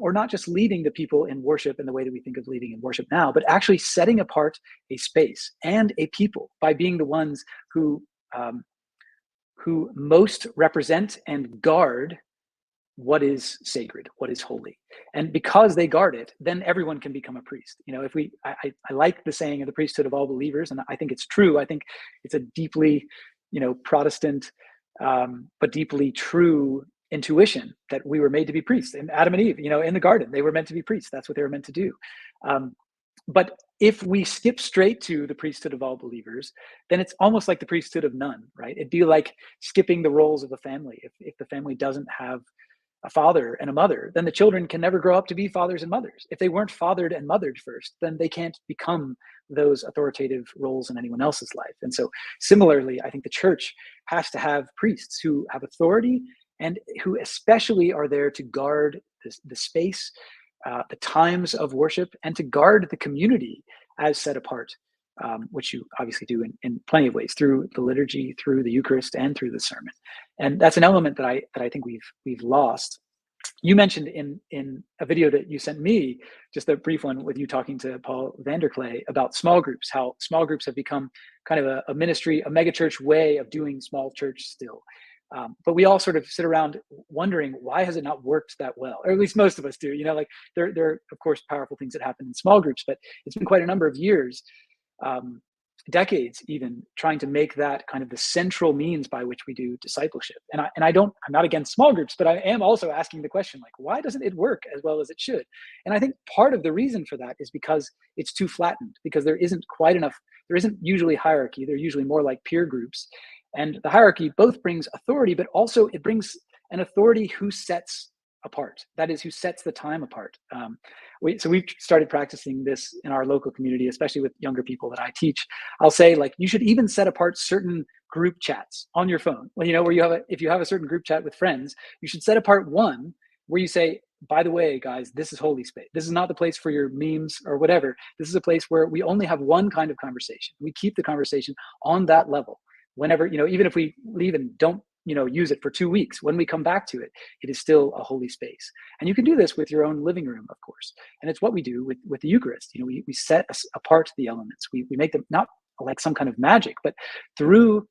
or not just leading the people in worship in the way that we think of leading in worship now, but actually setting apart a space and a people by being the ones who most represent and guard what is sacred, what is holy. And because they guard it, then everyone can become a priest. I like the saying of the priesthood of all believers, and I think it's true. I think it's a deeply, Protestant, but deeply true intuition that we were made to be priests. And Adam and Eve, in the garden, they were meant to be priests. That's what they were meant to do. But if we skip straight to the priesthood of all believers, then it's almost like the priesthood of none, right? It'd be like skipping the roles of a family. If the family doesn't have a father and a mother, then the children can never grow up to be fathers and mothers. If they weren't fathered and mothered first, then they can't become those authoritative roles in anyone else's life. And so similarly, I think the church has to have priests who have authority and who especially are there to guard the space, the times of worship, and to guard the community as set apart, which you obviously do in plenty of ways, through the liturgy, through the Eucharist, and through the sermon. And that's an element that I think we've lost. You mentioned in a video that you sent me, just a brief one with you talking to Paul Vanderklay, about small groups, how small groups have become kind of a ministry, a megachurch way of doing small church still. But we all sort of sit around wondering, why has it not worked that well? Or at least most of us do. Like there are, of course, powerful things that happen in small groups, but it's been quite a number of years, decades even, trying to make that kind of the central means by which we do discipleship. And I'm not against small groups, but I am also asking the question, like, why doesn't it work as well as it should? And I think part of the reason for that is because it's too flattened, because there isn't quite enough, there isn't usually hierarchy. They're usually more like peer groups. And the hierarchy both brings authority, but also it brings an authority who sets apart. That is, who sets the time apart. So we've started practicing this in our local community, especially with younger people that I teach. I'll say, like, you should even set apart certain group chats on your phone. Well, where if you have a certain group chat with friends, you should set apart one where you say, by the way, guys, this is holy space. This is not the place for your memes or whatever. This is a place where we only have one kind of conversation. We keep the conversation on that level. Whenever, even if we leave and don't, use it for 2 weeks, when we come back to it, it is still a holy space. And you can do this with your own living room, of course. And it's what we do with the Eucharist. We set apart the elements. We make them not like some kind of magic, but through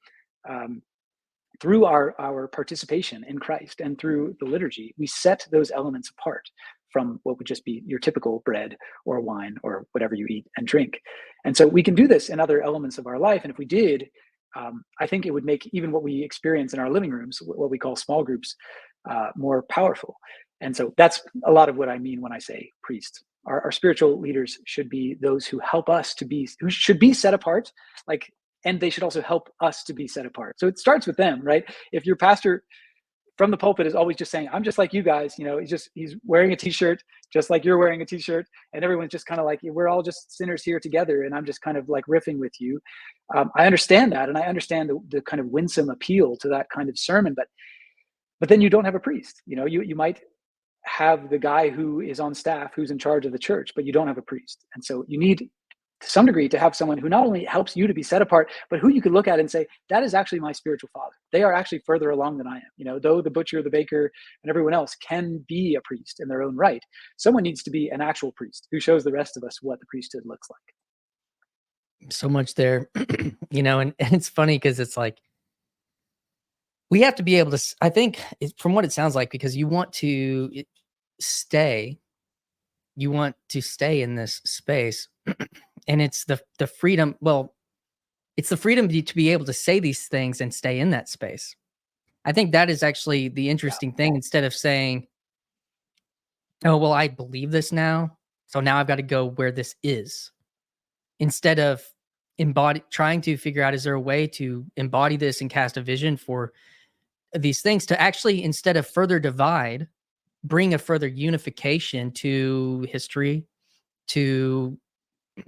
our participation in Christ and through the liturgy, we set those elements apart from what would just be your typical bread or wine or whatever you eat and drink. And so we can do this in other elements of our life. And if we did, I think it would make even what we experience in our living rooms, what we call small groups, more powerful. And so that's a lot of what I mean when I say priest. Our spiritual leaders should be those who help us to be, who should be set apart, like, and they should also help us to be set apart. So it starts with them, right? If your pastor from the pulpit is always just saying, I'm just like you guys, he's wearing a t-shirt, just like you're wearing a t-shirt. And everyone's just kind of like, we're all just sinners here together. And I'm just kind of like riffing with you. I understand that. And I understand the kind of winsome appeal to that kind of sermon, but then you don't have a priest. You might have the guy who is on staff, who's in charge of the church, but you don't have a priest. And so you need, to some degree, to have someone who not only helps you to be set apart, but who you could look at and say, that is actually my spiritual father. They are actually further along than I am. Though the butcher, the baker, and everyone else can be a priest in their own right, someone needs to be an actual priest who shows the rest of us what the priesthood looks like. So much there, and it's funny because it's like, we have to be able to, I think, from what it sounds like, because you want to stay in this space. And it's the freedom. Well, it's the freedom to be able to say these things and stay in that space. I think that is actually the interesting thing. Instead of saying, oh, well, I believe this now, so now I've got to go where this is. Instead of trying to figure out, is there a way to embody this and cast a vision for these things to actually, instead of further divide, bring a further unification to history, to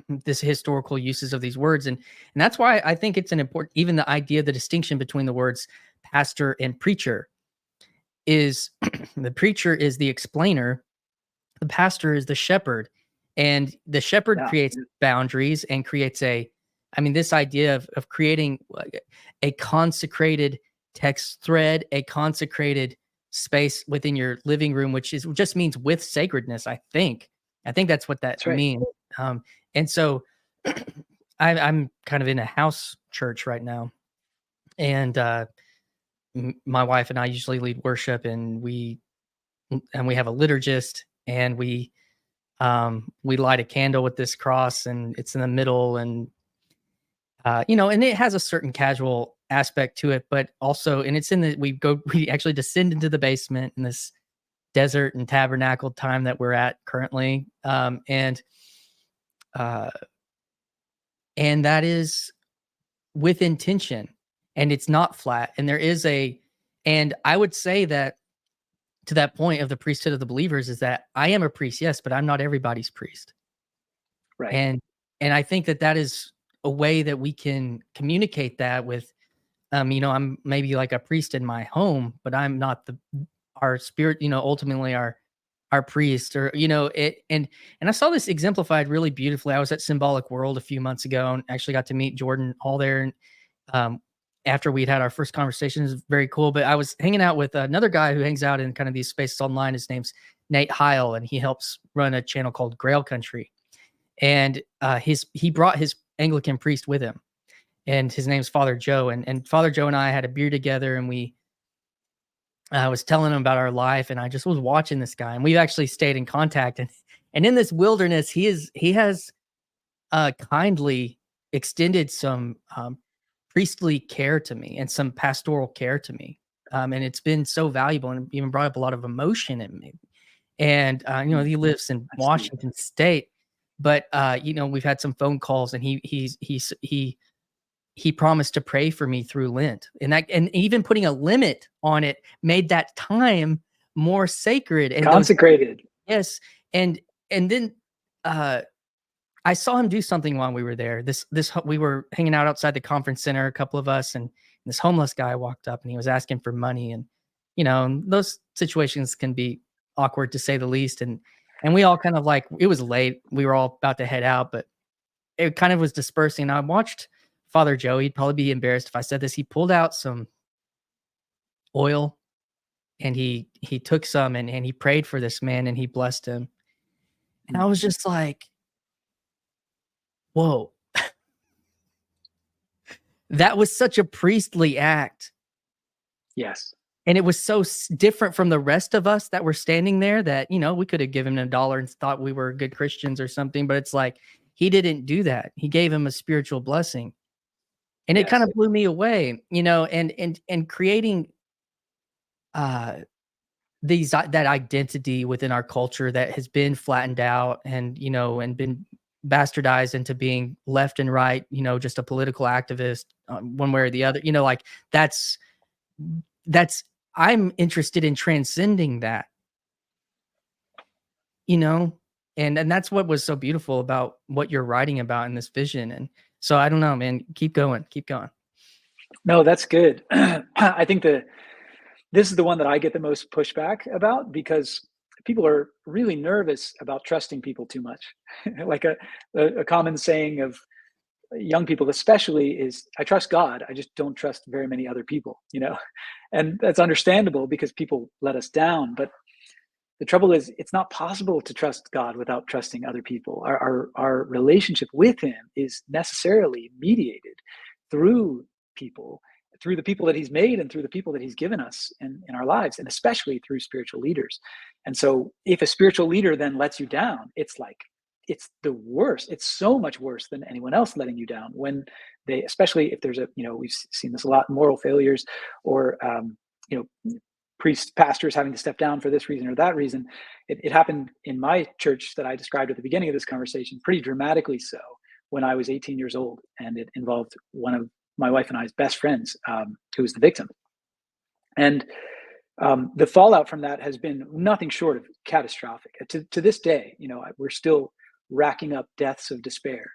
this historical uses of these words. And that's why I think it's an important, even the idea, the distinction between the words pastor and preacher is the preacher is the explainer, the pastor is the shepherd, and the shepherd creates boundaries and creates this idea of creating a consecrated text thread, a consecrated space within your living room, which just means with sacredness. I think that's what that means. And so I'm kind of in a house church right now, and my wife and I usually lead worship, and we have a liturgist, and we light a candle with this cross, and it's in the middle, and and it has a certain casual aspect to it, but also, and it's we actually descend into the basement in this desert and tabernacle time that we're at currently, and that is with intention, and it's not flat. And and I would say that to that point of the priesthood of the believers is that I am a priest, yes, but I'm not everybody's priest. Right. And I think that is a way that we can communicate that with, I'm maybe like a priest in my home, but I'm not our spirit, ultimately our priest, or and I saw this exemplified really beautifully. I was at Symbolic World a few months ago and actually got to meet Jordan Hall there, and after we'd had our first conversation. It was very cool. But I was hanging out with another guy who hangs out in kind of these spaces online. His name's Nate Heil, and he helps run a channel called Grail Country, and he brought his Anglican priest with him, and his name's Father Joe, and Father Joe and I had a beer together, and I was telling him about our life, and I just was watching this guy, and we've actually stayed in contact. And in this wilderness, he has kindly extended some priestly care to me and some pastoral care to me, and it's been so valuable, and even brought up a lot of emotion in me. And he lives in Washington State, but we've had some phone calls, and he promised to pray for me through Lent, and even putting a limit on it made that time more sacred and consecrated. Yes. And then I saw him do something while we were there. We were hanging out outside the conference center, a couple of us, and this homeless guy walked up, and he was asking for money. And, those situations can be awkward, to say the least. And we all kind of it was late. We were all about to head out, but it kind of was dispersing. I watched Father Joe. He'd probably be embarrassed if I said this. He pulled out some oil, and he took some, and he prayed for this man, and he blessed him. And I was just like, whoa, that was such a priestly act. Yes. And it was so different from the rest of us that were standing there that, we could have given him $1 and thought we were good Christians or something, but it's like, he didn't do that. He gave him a spiritual blessing. And it kind Yes. of blew me away, and creating that identity within our culture that has been flattened out and been bastardized into being left and right, just a political activist, one way or the other, like that's that's I'm interested in transcending that, you know, and that's what was so beautiful about what you're writing about in this vision. And so I don't know, man, keep going, keep going. No, that's good. I think this is the one that I get the most pushback about because people are really nervous about trusting people too much. Like a common saying of young people especially is, I trust God, I just don't trust very many other people, and that's understandable because people let us down. But the trouble is, it's not possible to trust God without trusting other people. Our relationship with Him is necessarily mediated through people, through the people that He's made and through the people that He's given us in our lives, and especially through spiritual leaders. And so, if a spiritual leader then lets you down, it's the worst. It's so much worse than anyone else letting you down when they, especially if there's we've seen this a lot in moral failures or, priests, pastors having to step down for this reason or that reason. It happened in my church that I described at the beginning of this conversation, pretty dramatically so, when I was 18 years old, and it involved one of my wife and I's best friends, who was the victim. And the fallout from that has been nothing short of catastrophic. To this day, we're still racking up deaths of despair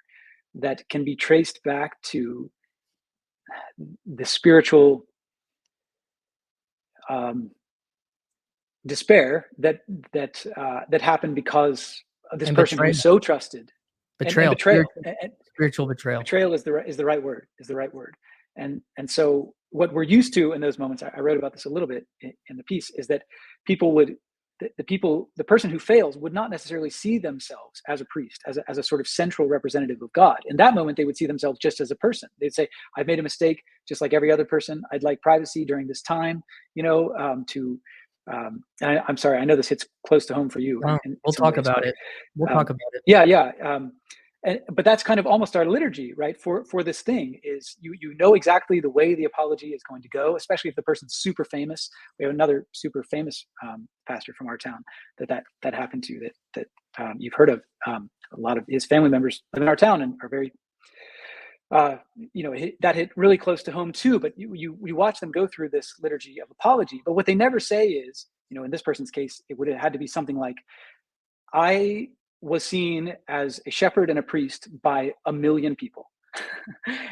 that can be traced back to the spiritual despair that happened because of this And person who was betrayal, so trusted, and betrayal, betrayal. And spiritual betrayal. betrayal is the right word. And so what we're used to in those moments, I wrote about this a little bit in the piece, is that people would the person who fails would not necessarily see themselves as a priest, as a sort of central representative of God. In that moment, they would see themselves just as a person. They'd say, I've made a mistake, just like every other person. I'd like privacy during this time, and I'm sorry, I know this hits close to home for you in We'll some talk ways, about but it. We'll talk about it. yeah. But that's kind of almost our liturgy, right? For this thing is you know exactly the way the apology is going to go, especially if the person's super famous. We have another super famous pastor from our town that happened to, that you've heard of. A lot of his family members live in our town and are very that hit really close to home too. But you watch them go through this liturgy of apology, but what they never say is, in this person's case, it would have had to be something like, I was seen as a shepherd and a priest by a million people.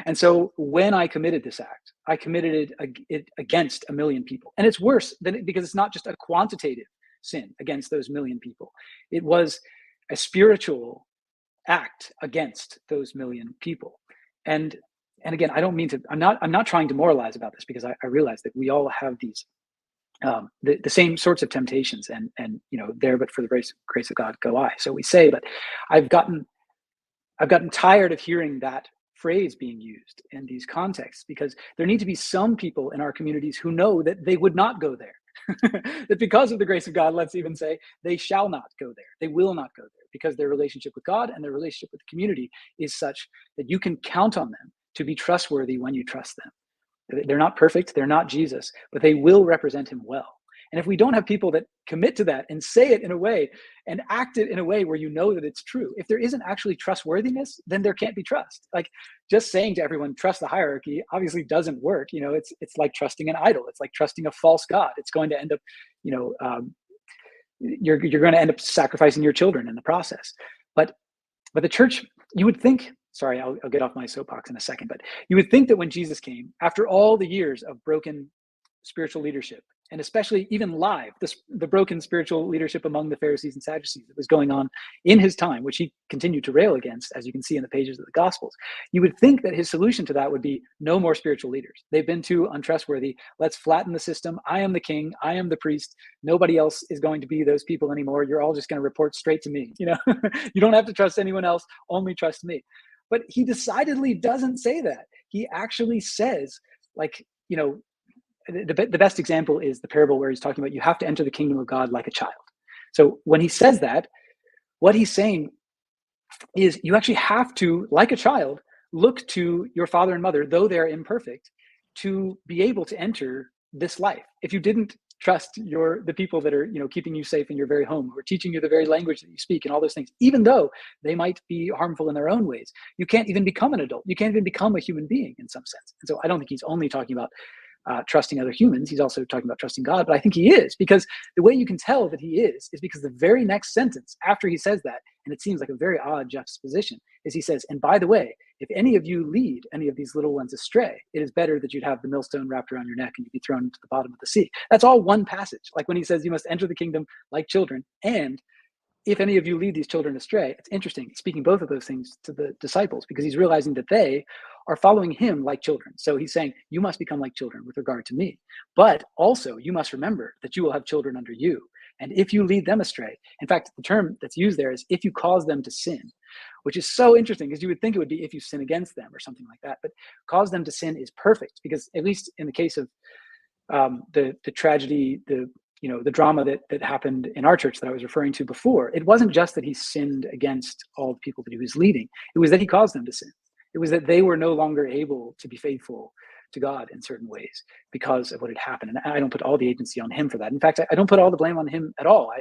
And so when I committed this act, I committed it against a million people. And it's worse because it's not just a quantitative sin against those million people. It was a spiritual act against those million people. And again, I don't mean to, I'm not trying to moralize about this, because I realize that we all have these the same sorts of temptations, and there, but for the grace of God go I, so we say. But I've gotten tired of hearing that phrase being used in these contexts, because there need to be some people in our communities who know that they would not go there. That because of the grace of God, let's even say, they shall not go there. They will not go there, because their relationship with God and their relationship with the community is such that you can count on them to be trustworthy when you trust them. They're not perfect, they're not Jesus, but they will represent him well. And if we don't have people that commit to that and say it in a way and act it in a way where you know that it's true, if there isn't actually trustworthiness, then there can't be trust. Like, just saying to everyone, trust the hierarchy, obviously doesn't work. It's like trusting an idol. It's like trusting a false god. It's going to end up, you're going to end up sacrificing your children in the process. But the church, you would think, sorry, I'll get off my soapbox in a second, but you would think that when Jesus came, after all the years of broken spiritual leadership, and especially even live, the broken spiritual leadership among the Pharisees and Sadducees that was going on in his time, which he continued to rail against, as you can see in the pages of the Gospels, you would think that his solution to that would be no more spiritual leaders. They've been too untrustworthy. Let's flatten the system. I am the king. I am the priest. Nobody else is going to be those people anymore. You're all just going to report straight to me. You don't have to trust anyone else. Only trust me. But he decidedly doesn't say that. He actually says, the best example is the parable where he's talking about, you have to enter the kingdom of God like a child. So when he says that, what he's saying is, you actually have to, like a child, look to your father and mother, though they're imperfect, to be able to enter this life. If you didn't trust the people that are, keeping you safe in your very home, who are teaching you the very language that you speak and all those things, even though they might be harmful in their own ways, you can't even become an adult. You can't even become a human being in some sense. And so I don't think he's only talking about trusting other humans. He's also talking about trusting God, but I think he is, because the way you can tell that he is because the very next sentence after he says that, and it seems like a very odd juxtaposition, is he says, and by the way, if any of you lead any of these little ones astray, it is better that you'd have the millstone wrapped around your neck and you'd be thrown into the bottom of the sea. That's all one passage. Like when he says you must enter the kingdom like children, and if any of you lead these children astray, it's interesting. He's speaking both of those things to the disciples because he's realizing that they are following him like children. So he's saying, you must become like children with regard to me. But also, you must remember that you will have children under you. And if you lead them astray, in fact, the term that's used there is if you cause them to sin, which is so interesting because you would think it would be if you sin against them or something like that. But cause them to sin is perfect because, at least in the case of the tragedy, the drama that happened in our church that I was referring to before, it wasn't just that he sinned against all the people that he was leading. It was that he caused them to sin. It was that they were no longer able to be faithful to God in certain ways because of what had happened. And I don't put all the agency on him for that. In fact, I don't put all the blame on him at all.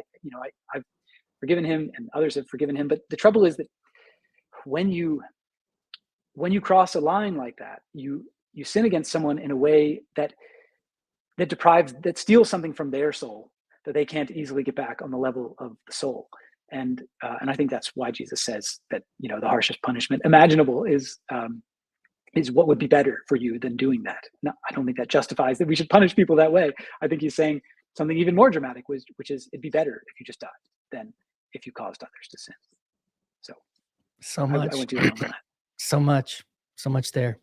I've forgiven him and others have forgiven him. But the trouble is that when you cross a line like that, you sin against someone in a way that steals something from their soul that they can't easily get back on the level of the soul. And I think that's why Jesus says that, the harshest punishment imaginable is what would be better for you than doing that. No, I don't think that justifies that we should punish people that way. I think he's saying something even more dramatic, which is it'd be better if you just died than if you caused others to sin. So much. I went too long on that. So much there.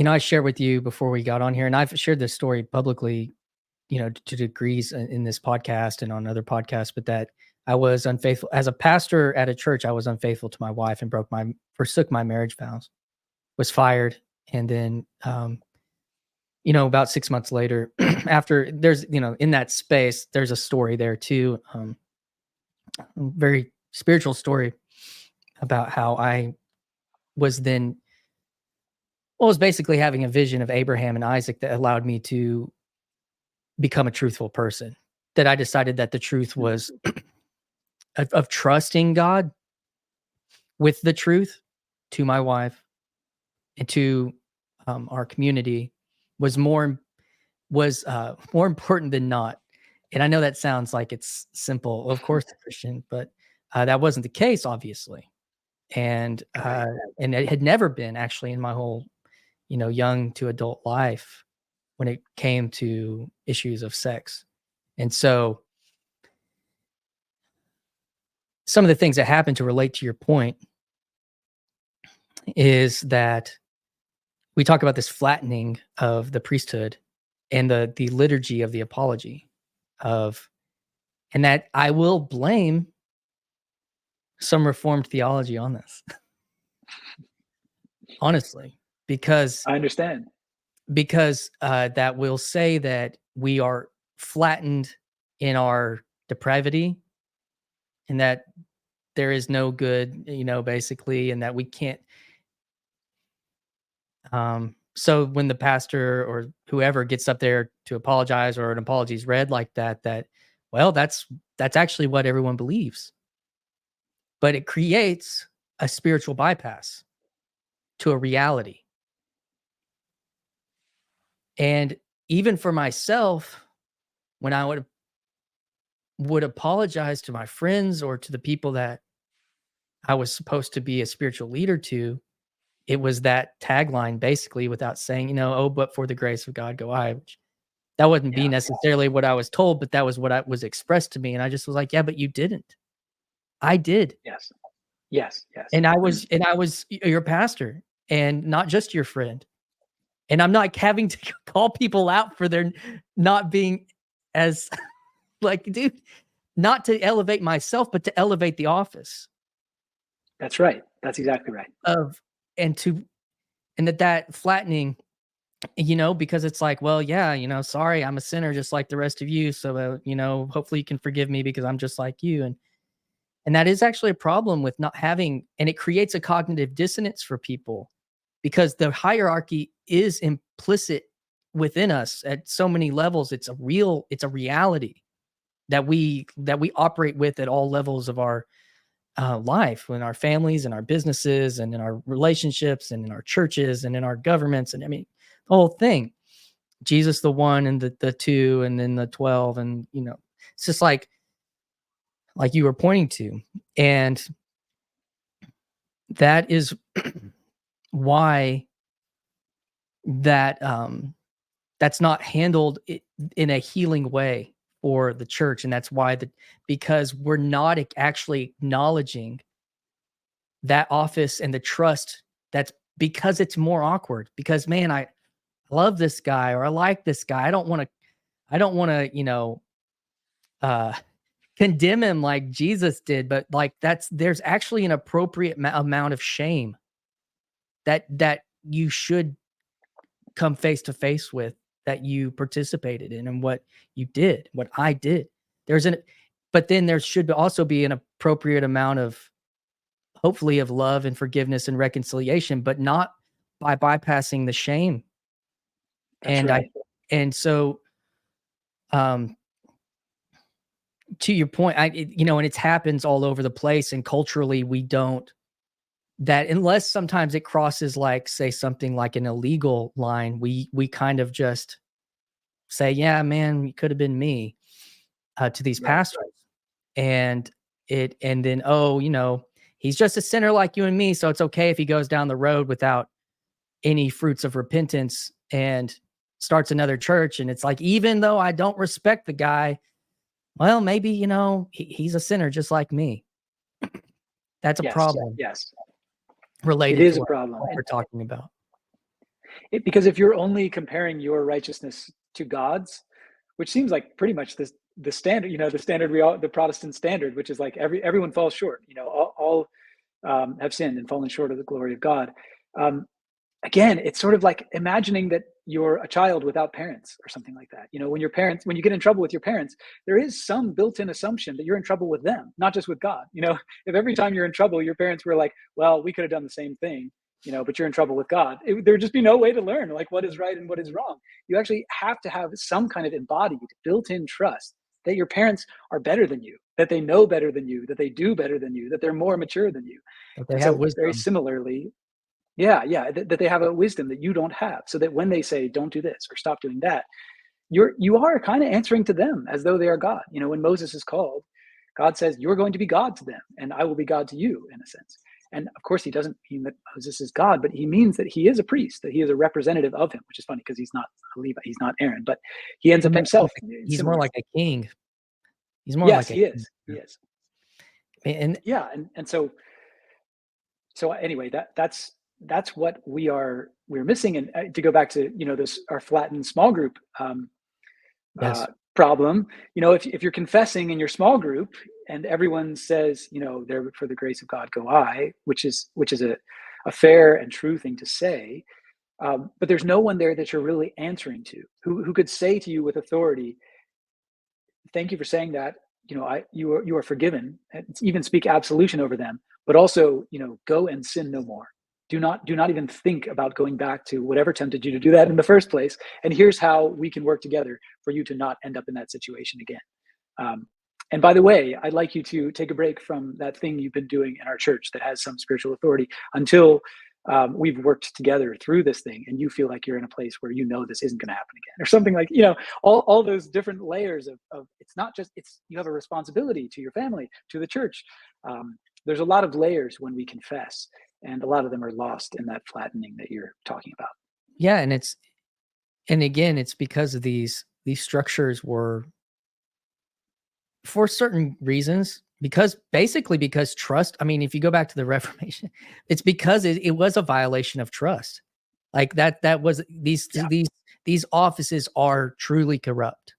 I shared with you before we got on here, and I've shared this story publicly, to degrees in this podcast and on other podcasts, but that I was unfaithful as a pastor at a church. I was unfaithful to my wife and forsook my marriage vows, was fired. And then, about 6 months later, after there's, in that space, there's a story there too. A very spiritual story about how I was basically having a vision of Abraham and Isaac that allowed me to become a truthful person. That I decided that the truth was of trusting God with the truth to my wife and to our community was more important than not. And I know that sounds like it's simple, of course, Christian, but that wasn't the case, obviously. And it had never been actually in my whole, young to adult life when it came to issues of sex. And so some of the things that happen to relate to your point is that we talk about this flattening of the priesthood and the liturgy of the apology and that I will blame some Reformed theology on this. Honestly, because I understand. Because that will say that we are flattened in our depravity and that there is no good, basically, and that we can't. So when the pastor or whoever gets up there to apologize or an apology is read like that, that's actually what everyone believes. But it creates a spiritual bypass to a reality. And even for myself, when I would apologize to my friends or to the people that I was supposed to be a spiritual leader to, it was that tagline basically without saying, oh, but for the grace of God go I. Which that wouldn't be necessarily what I was told, but that was what was expressed to me. And I just was like, yeah, but you didn't. I did. Yes. And I was your pastor and not just your friend. And I'm not having to call people out for their not being as dude, not to elevate myself, but to elevate the office. That's right. That's exactly right. And that flattening, because it's like, well, yeah, sorry, I'm a sinner just like the rest of you. So, hopefully you can forgive me because I'm just like you. And that is actually a problem with not having, and it creates a cognitive dissonance for people because the hierarchy is implicit within us at so many levels. It's a reality that we operate with at all levels of our life, in our families and our businesses and in our relationships and in our churches and in our governments. And I mean, the whole thing, Jesus, the one and the two, and then the 12. And, it's just like you were pointing to. And that is why that's not handled in a healing way for the church. And that's why because we're not actually acknowledging that office and the trust, that's because it's more awkward, because, man, I love this guy, or I like this guy. I don't want to, condemn him like Jesus did, but like there's actually an appropriate amount of shame that you should come face to face with, that you participated in, and what you did, what I did. But then there should also be an appropriate amount of, hopefully, of love and forgiveness and reconciliation, but not by bypassing the shame. That's right. And so, to your point, and it happens all over the place, and culturally we don't, that unless sometimes it crosses, like, say, something like an illegal line, we kind of just say, yeah, man, it could have been me, to these pastors. And then, he's just a sinner like you and me, so it's okay if he goes down the road without any fruits of repentance and starts another church. And it's like, even though I don't respect the guy, well, maybe, he's a sinner just like me. That's a problem. Yes. Related it is to a problem. what we're talking about. Because if you're only comparing your righteousness to God's, which seems like pretty much the standard, the standard the Protestant standard, which is like everyone falls short. All have sinned and fallen short of the glory of God. Again, it's sort of like imagining that you're a child without parents or something like that. When you get in trouble with your parents, there is some built-in assumption that you're in trouble with them, not just with God. If every time you're in trouble, your parents were like, well, we could have done the same thing, but you're in trouble with God, there'd just be no way to learn like what is right and what is wrong. You actually have to have some kind of embodied, built-in trust that your parents are better than you, that they know better than you, that they do better than you, that they're more mature than you. They have wisdom. Very similarly, that they have a wisdom that you don't have, so that when they say don't do this or stop doing that, you are kind of answering to them as though they are God. When Moses is called, God says, you're going to be God to them and I will be God to you, in a sense. And of course, he doesn't mean that Moses is God, but he means that he is a priest, that he is a representative of him, which is funny because he's not a Levite, he's not Aaron, but he ends up himself. He's more like a king. He's more yes, like he is. He is. And so anyway, that's what we're missing. And to go back to our flattened small group problem, if you're confessing in your small group and everyone says, there for the grace of God go I, which is a fair and true thing to say, but there's no one there that you're really answering to, who could say to you with authority, thank you for saying that, you are forgiven, and even speak absolution over them, but also, go and sin no more. Do not even think about going back to whatever tempted you to do that in the first place. And here's how we can work together for you to not end up in that situation again. And by the way, I'd like you to take a break from that thing you've been doing in our church that has some spiritual authority until we've worked together through this thing and you feel like you're in a place where this isn't going to happen again, or something like, all those different layers of it's not just, you have a responsibility to your family, to the church. There's a lot of layers when we confess, and a lot of them are lost in that flattening that you're talking about. Yeah. And again, it's because of these structures were, for certain reasons, because trust. I mean, if you go back to the Reformation, it's because it was a violation of trust. Like that was these offices are truly corrupt.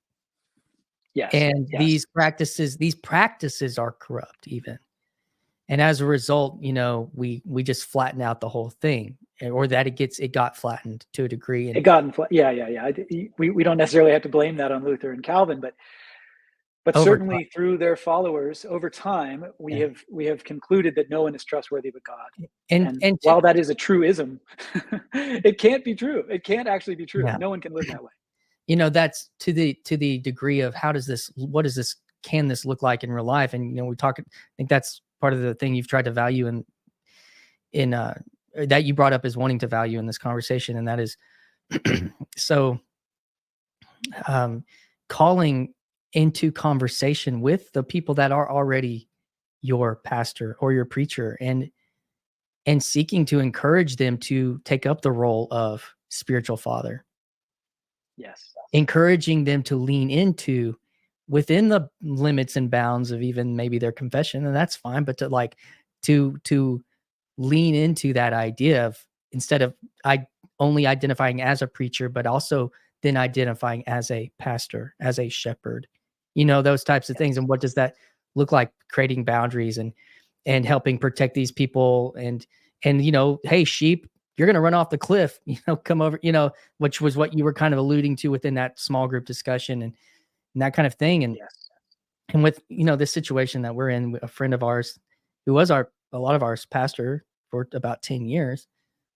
Yes. And these practices are corrupt even. And as a result, we just flatten out the whole thing, or that it got flattened to a degree. And it got we don't necessarily have to blame that on Luther and Calvin, but But Over time. certainly through their followers over time, we Yeah. have concluded that no one is trustworthy but God. And And while that is a truism, it can't be true. It can't actually be true. yeah, No one can live that way. that's to the degree of what does this can this look like in real life? And we talk. I think that's part of the thing you've tried to value in that you brought up as wanting to value in this conversation, and that is so calling into conversation with the people that are already your pastor or your preacher, and seeking to encourage them to take up the role of spiritual father, Yes. encouraging them to lean into within the limits and bounds of even maybe their confession, and that's fine, but to lean into that idea of, instead of only identifying as a preacher, but also then identifying as a pastor, as a shepherd, those types of things. And what does that look like? Creating boundaries and helping protect these people, and hey, sheep, you're going to run off the cliff, come over, which was what you were kind of alluding to within that small group discussion, and that kind of thing. And Yes. and with this situation that we're in, a friend of ours who was a lot of ours pastor for about 10 years,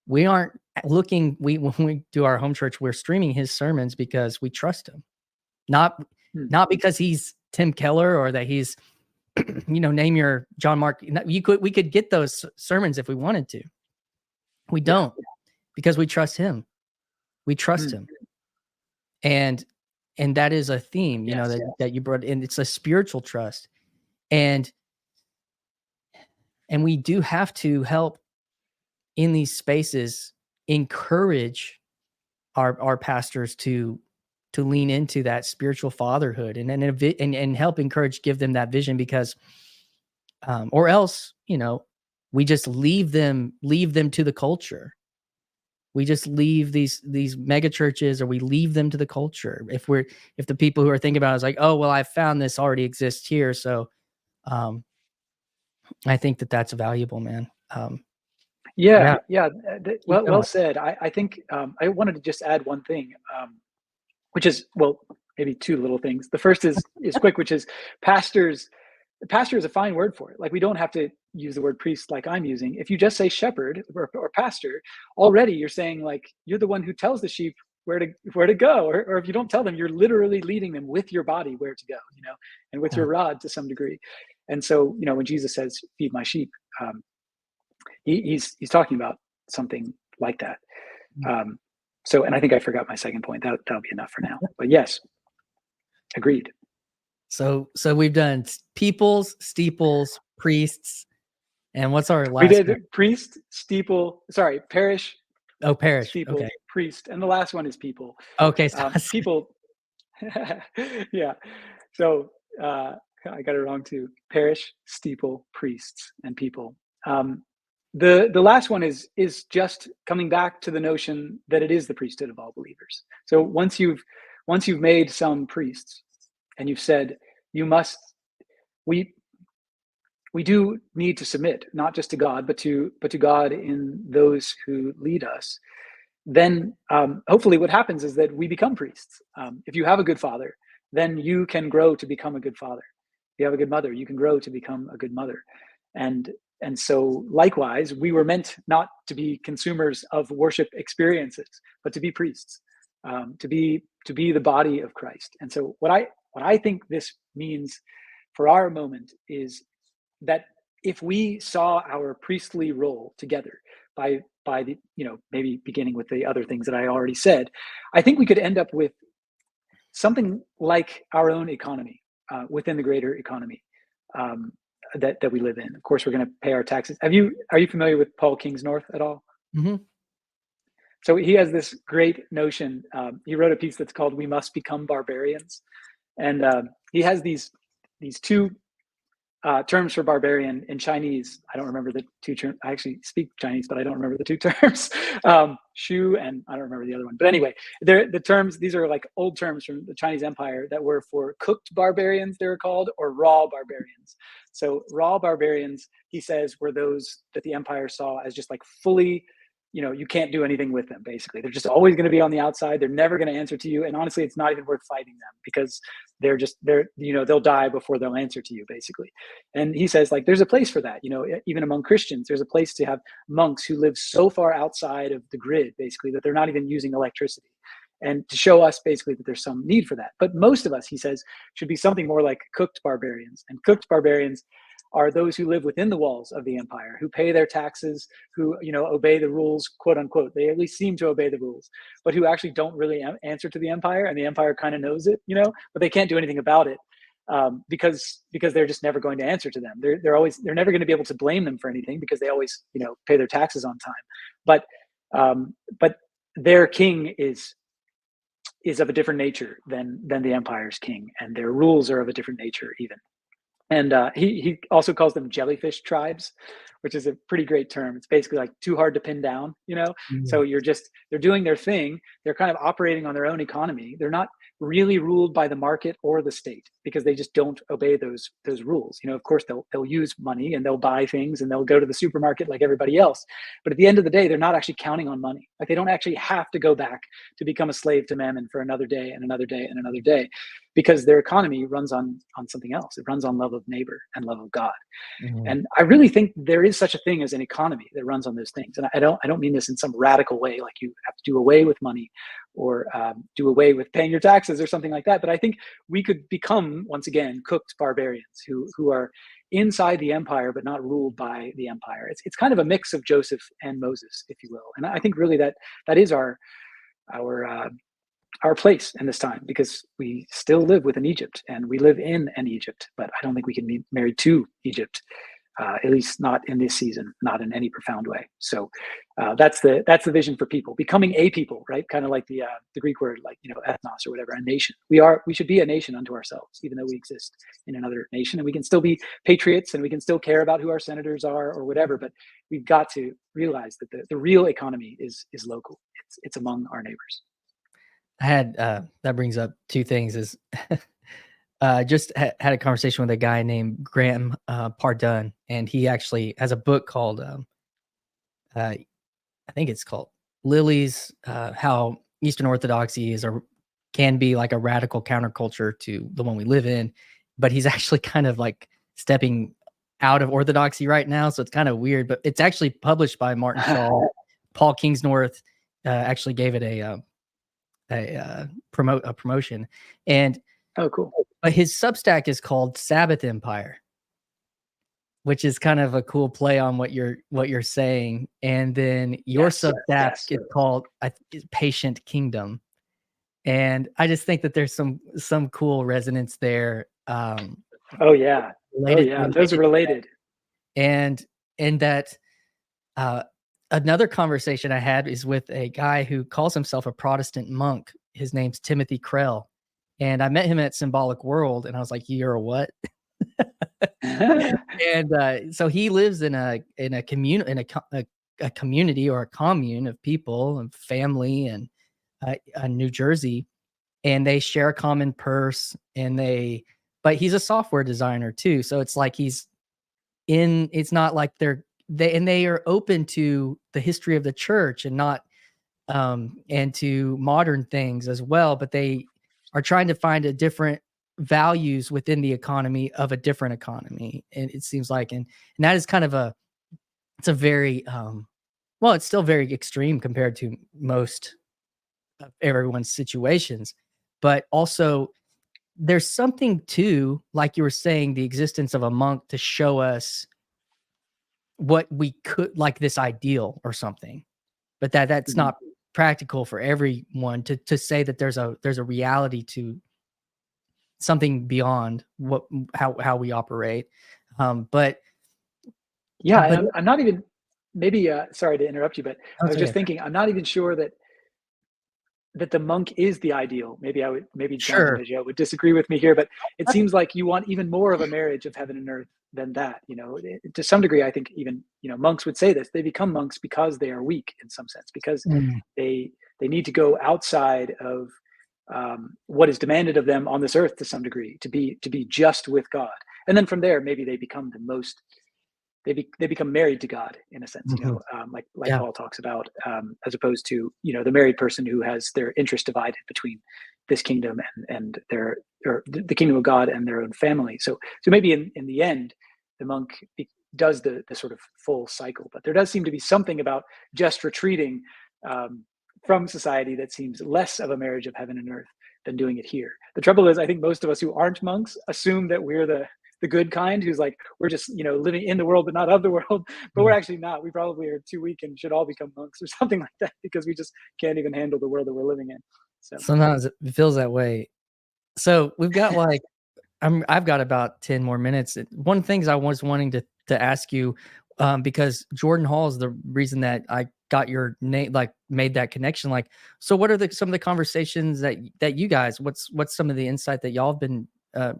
we aren't looking, when we do our home church, we're streaming his sermons because we trust him. Not because he's Tim Keller, or that he's, name your John Mark. We could get those sermons if we wanted to. We don't, because we trust him. We trust him. And that is a theme, that you brought in. It's a spiritual trust. And we do have to help in these spaces encourage our pastors to lean into that spiritual fatherhood, and help encourage, give them that vision, because or else we just leave them to the culture. We just leave these mega churches, or we leave them to the culture. If the people who are thinking about it is like, oh, well, I found this already exists here, so I think that's valuable, man. Well said. I think I wanted to just add one thing, which is, well, maybe two little things. The first is quick, which is pastors. Pastor is a fine word for it. Like, we don't have to use the word priest like I'm using. If you just say shepherd or pastor, already you're saying, like, you're the one who tells the sheep where to go, or if you don't tell them, you're literally leading them with your body where to go, and with your rod to some degree. And so, when Jesus says, "Feed my sheep," he's talking about something like that. So, and I think I forgot my second point. That'll be enough for now. But yes, agreed. So we've done peoples, steeples, priests, and what's our last? We did priest, steeple. Sorry, parish. Oh, parish. Steeple, okay. Priest, and the last one is people. Okay, so people. Yeah. So I got it wrong too. Parish, steeple, priests, and people. The last one is just coming back to the notion that it is the priesthood of all believers. So once you've made some priests, and you've said, we do need to submit, not just to God, but to God in those who lead us. Then hopefully what happens is that we become priests. If you have a good father, then you can grow to become a good father. If you have a good mother, you can grow to become a good mother. And so likewise, we were meant not to be consumers of worship experiences, but to be priests, to be the body of Christ. And so what I think this means for our moment is that if we saw our priestly role together by the, maybe beginning with the other things that I already said, I think we could end up with something like our own economy within the greater economy that we live in. Of course, we're going to pay our taxes. Are you familiar with Paul Kingsnorth at all? Mm-hmm. So he has this great notion. He wrote a piece that's called "We Must Become Barbarians," and he has these two terms for barbarian in Chinese. I don't remember the two terms. I actually speak Chinese, but I don't remember the two terms. Shu, and I don't remember the other one. But anyway, the terms, these are like old terms from the Chinese Empire that were for cooked barbarians, they were called, or raw barbarians. So raw barbarians, he says, were those that the empire saw as just like fully you can't do anything with them. Basically, they're just always going to be on the outside. They're never going to answer to you. And honestly, it's not even worth fighting them, because they'll die before they'll answer to you, basically. And he says, like, there's a place for that. Even among Christians, there's a place to have monks who live so far outside of the grid, basically, that they're not even using electricity, and to show us basically that there's some need for that. But most of us, he says, should be something more like cooked barbarians. And cooked barbarians are those who live within the walls of the empire, who pay their taxes, who obey the rules, quote unquote. They at least seem to obey the rules, but who actually don't really answer to the empire, and the empire kind of knows it, but they can't do anything about it, because they're just never going to answer to them. They're never going to be able to blame them for anything, because they always pay their taxes on time. But their king is of a different nature than the empire's king, and their rules are of a different nature even. And he also calls them jellyfish tribes, which is a pretty great term. It's basically like too hard to pin down, So they're doing their thing. They're kind of operating on their own economy. They're not really ruled by the market or the state, because they just don't obey those rules. Of course, they'll use money and they'll buy things and they'll go to the supermarket like everybody else. But at the end of the day, they're not actually counting on money. Like, they don't actually have to go back to become a slave to mammon for another day and another day and another day, because their economy runs on something else. It runs on love of neighbor and love of God. Mm-hmm. And I really think there is such a thing as an economy that runs on those things. And I don't mean this in some radical way, like you have to do away with money or do away with paying your taxes or something like that. But I think we could become, once again, cooked barbarians who are inside the empire but not ruled by the empire. It's kind of a mix of Joseph and Moses, if you will. And I think really that is our place in this time, because we still live within Egypt and we live in an Egypt, but I don't think we can be married to Egypt, at least not in this season, not in any profound way. So that's the vision for people, becoming a people, right? Kind of like the Greek word, like, ethnos or whatever, a nation. We should be a nation unto ourselves, even though we exist in another nation, and we can still be patriots and we can still care about who our senators are or whatever. But we've got to realize that the real economy is local. It's among our neighbors. I had that brings up two things. Is just had a conversation with a guy named Graham Pardun, and he actually has a book called I think it's called Lilies, how Eastern Orthodoxy can be like a radical counterculture to the one we live in, but he's actually kind of like stepping out of Orthodoxy right now, so it's kind of weird. But it's actually published by Martin Shaw. Paul Kingsnorth actually gave it a promotion, and oh, cool. But his Substack is called Sabbath Empire, which is kind of a cool play on what you're saying. And then your Substack is called Patient Kingdom, and I just think that there's some cool resonance there. Oh yeah, those are related. And that another conversation I had is with a guy who calls himself a Protestant monk. His name's Timothy Krell. And I met him at Symbolic World, and I was like, "You're a what?" And so he lives in a community or a commune of people and family and New Jersey, and they share a common purse. But he's a software designer too, so it's like it's not like they are open to the history of the church and not and to modern things as well, but they are trying to find a different values within the economy of a different economy. And it seems like, and that is kind of it's a very, it's still very extreme compared to most of everyone's situations, but also there's something to, like you were saying, the existence of a monk to show us what we could, like this ideal or something, but that's not practical for everyone to say that there's a reality to something beyond how we operate. But I'm not even, maybe sorry to interrupt you, but I was just thinking, I'm not even sure that the monk is the ideal. Maybe John DiMaggio would disagree with me here, but it seems like you want even more of a marriage of heaven and earth than that. To some degree, I think even monks would say this. They become monks because they are weak in some sense, because they need to go outside of what is demanded of them on this earth to some degree, to be just with God. And then from there, maybe they become the most they become married to God in a sense, Mhm. like Yeah. Paul talks about, as opposed to, the married person who has their interest divided between this kingdom and their, or the kingdom of God and their own family. So maybe in the end, the monk does the sort of full cycle, but there does seem to be something about just retreating from society that seems less of a marriage of heaven and earth than doing it here. The trouble is, I think most of us who aren't monks assume that we're the good kind, who's like, we're just, living in the world but not of the world. But we're Mm. actually not. We probably are too weak and should all become monks or something like that, because we just can't even handle the world that we're living in. So Sometimes it feels that way. So we've got like I've got about 10 more minutes. One of the things I was wanting to ask you, because Jordan Hall is the reason that I got your name, like made that connection. Like, so what are some of the conversations that you guys? What's some of the insight that y'all have been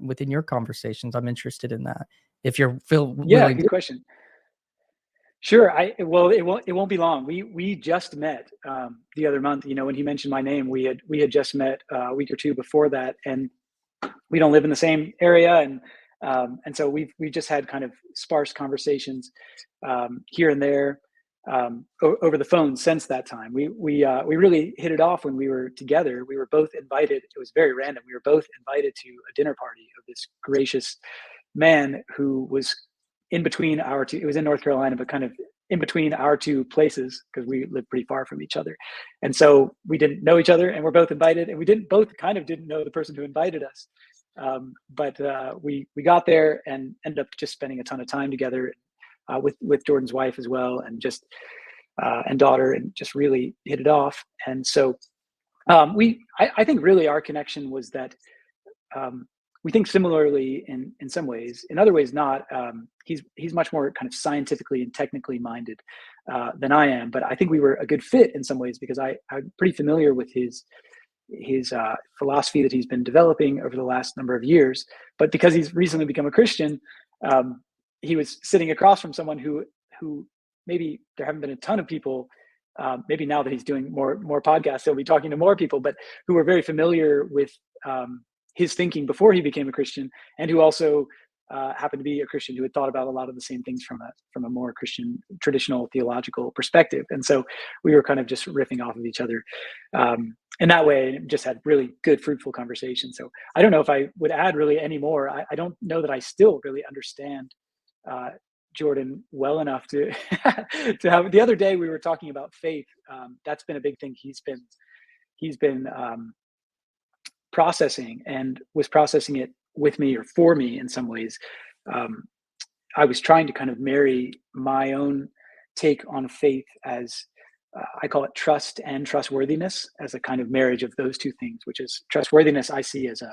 within your conversations? I'm interested in that. If you're feel yeah, willing good to. question. Sure. Well, it won't be long. We just met the other month. When he mentioned my name, we had just met a week or two before that, and we don't live in the same area, and so we just had kind of sparse conversations here and there over the phone since that time. We really hit it off when we were together. We were both invited. It was very random. We were both invited to a dinner party of this gracious man who was in between our two. It was in North Carolina, but kind of in between our two places, because we live pretty far from each other. And so we didn't know each other, and we're both invited, and we didn't know the person who invited us. But we got there and ended up just spending a ton of time together with Jordan's wife as well, and just and daughter, and just really hit it off. And so I think really our connection was that we think similarly in some ways. In other ways, not. He's much more kind of scientifically and technically minded than I am, but I think we were a good fit in some ways, because I'm pretty familiar with his philosophy that he's been developing over the last number of years. But because he's recently become a Christian, he was sitting across from someone who maybe there haven't been a ton of people. Maybe now that he's doing more podcasts, he'll be talking to more people, but who were very familiar with his thinking before he became a Christian, and who also happened to be a Christian who had thought about a lot of the same things from a more Christian traditional theological perspective. And so we were kind of just riffing off of each other in that way, and just had really good, fruitful conversations. So I don't know if I would add really any more. I don't know that I still really understand Jordan well enough to to have. The other day we were talking about faith. That's been a big thing he's been processing, and was processing it with me or for me in some ways. I was trying to kind of marry my own take on faith as I call it trust and trustworthiness, as a kind of marriage of those two things, which is trustworthiness I see as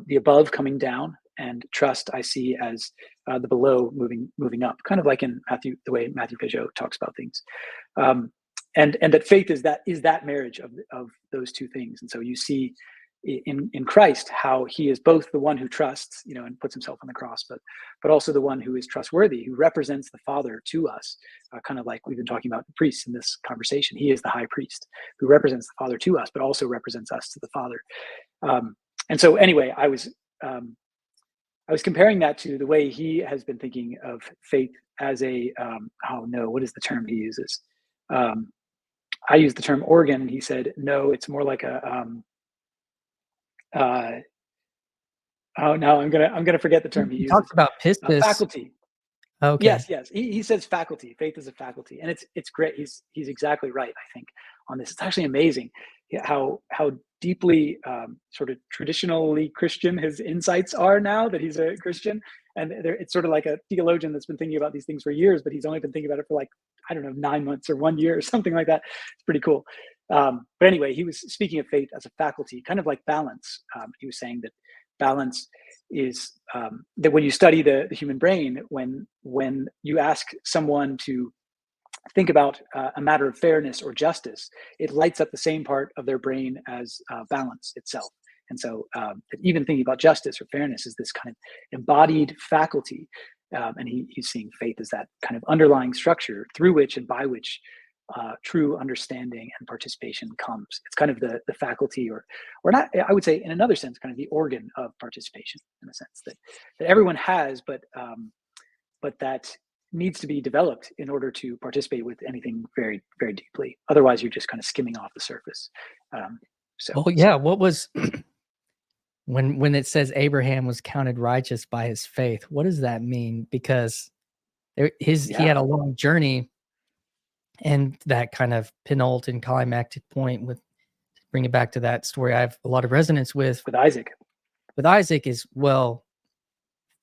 the above coming down, and trust I see as the below moving up, kind of like in Matthew, the way Matthew Peugeot talks about things. And that faith is that marriage of those two things. And so you see in Christ how he is both the one who trusts, and puts himself on the cross, but also the one who is trustworthy, who represents the Father to us, kind of like we've been talking about priests in this conversation. He is the high priest who represents the Father to us, but also represents us to the Father. And so anyway, I was comparing that to the way he has been thinking of faith as a what is the term he uses? I use the term organ, and he said no, it's more like a oh no, I'm gonna forget the term he He talks uses. about pistis. Faculty. Okay. Yes. He says faculty. Faith is a faculty, and it's great. He's exactly right, I think, on this. It's actually amazing how deeply sort of traditionally Christian his insights are now that he's a Christian. And it's sort of like a theologian that's been thinking about these things for years, but he's only been thinking about it for like, I don't know, 9 months or 1 year or something like that. It's pretty cool. But anyway, he was speaking of faith as a faculty, kind of like balance. He was saying that balance is that when you study the human brain, when you ask someone to think about a matter of fairness or justice, it lights up the same part of their brain as balance itself. And so even thinking about justice or fairness is this kind of embodied faculty. And he's seeing faith as that kind of underlying structure through which and by which true understanding and participation comes. It's kind of the faculty, or not, I would say in another sense, kind of the organ of participation, in a sense that everyone has, but that needs to be developed in order to participate with anything very, very deeply. Otherwise, you're just kind of skimming off the surface. Well, yeah. What was when it says Abraham was counted righteous by his faith? What does that mean? Because he had a long journey, and that kind of penultimate climactic point with bring it back to that story I have a lot of resonance with Isaac. With Isaac is, well,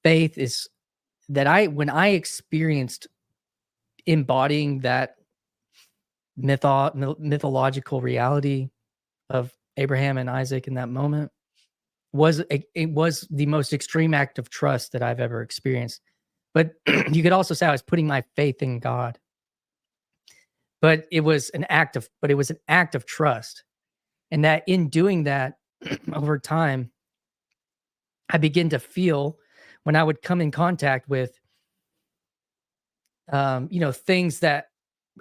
faith is that when I experienced embodying that mythological reality of Abraham and Isaac in that moment it was the most extreme act of trust that I've ever experienced. But you could also say I was putting my faith in God. But it was an act of trust. And that in doing that over time, I begin to feel when I would come in contact with things that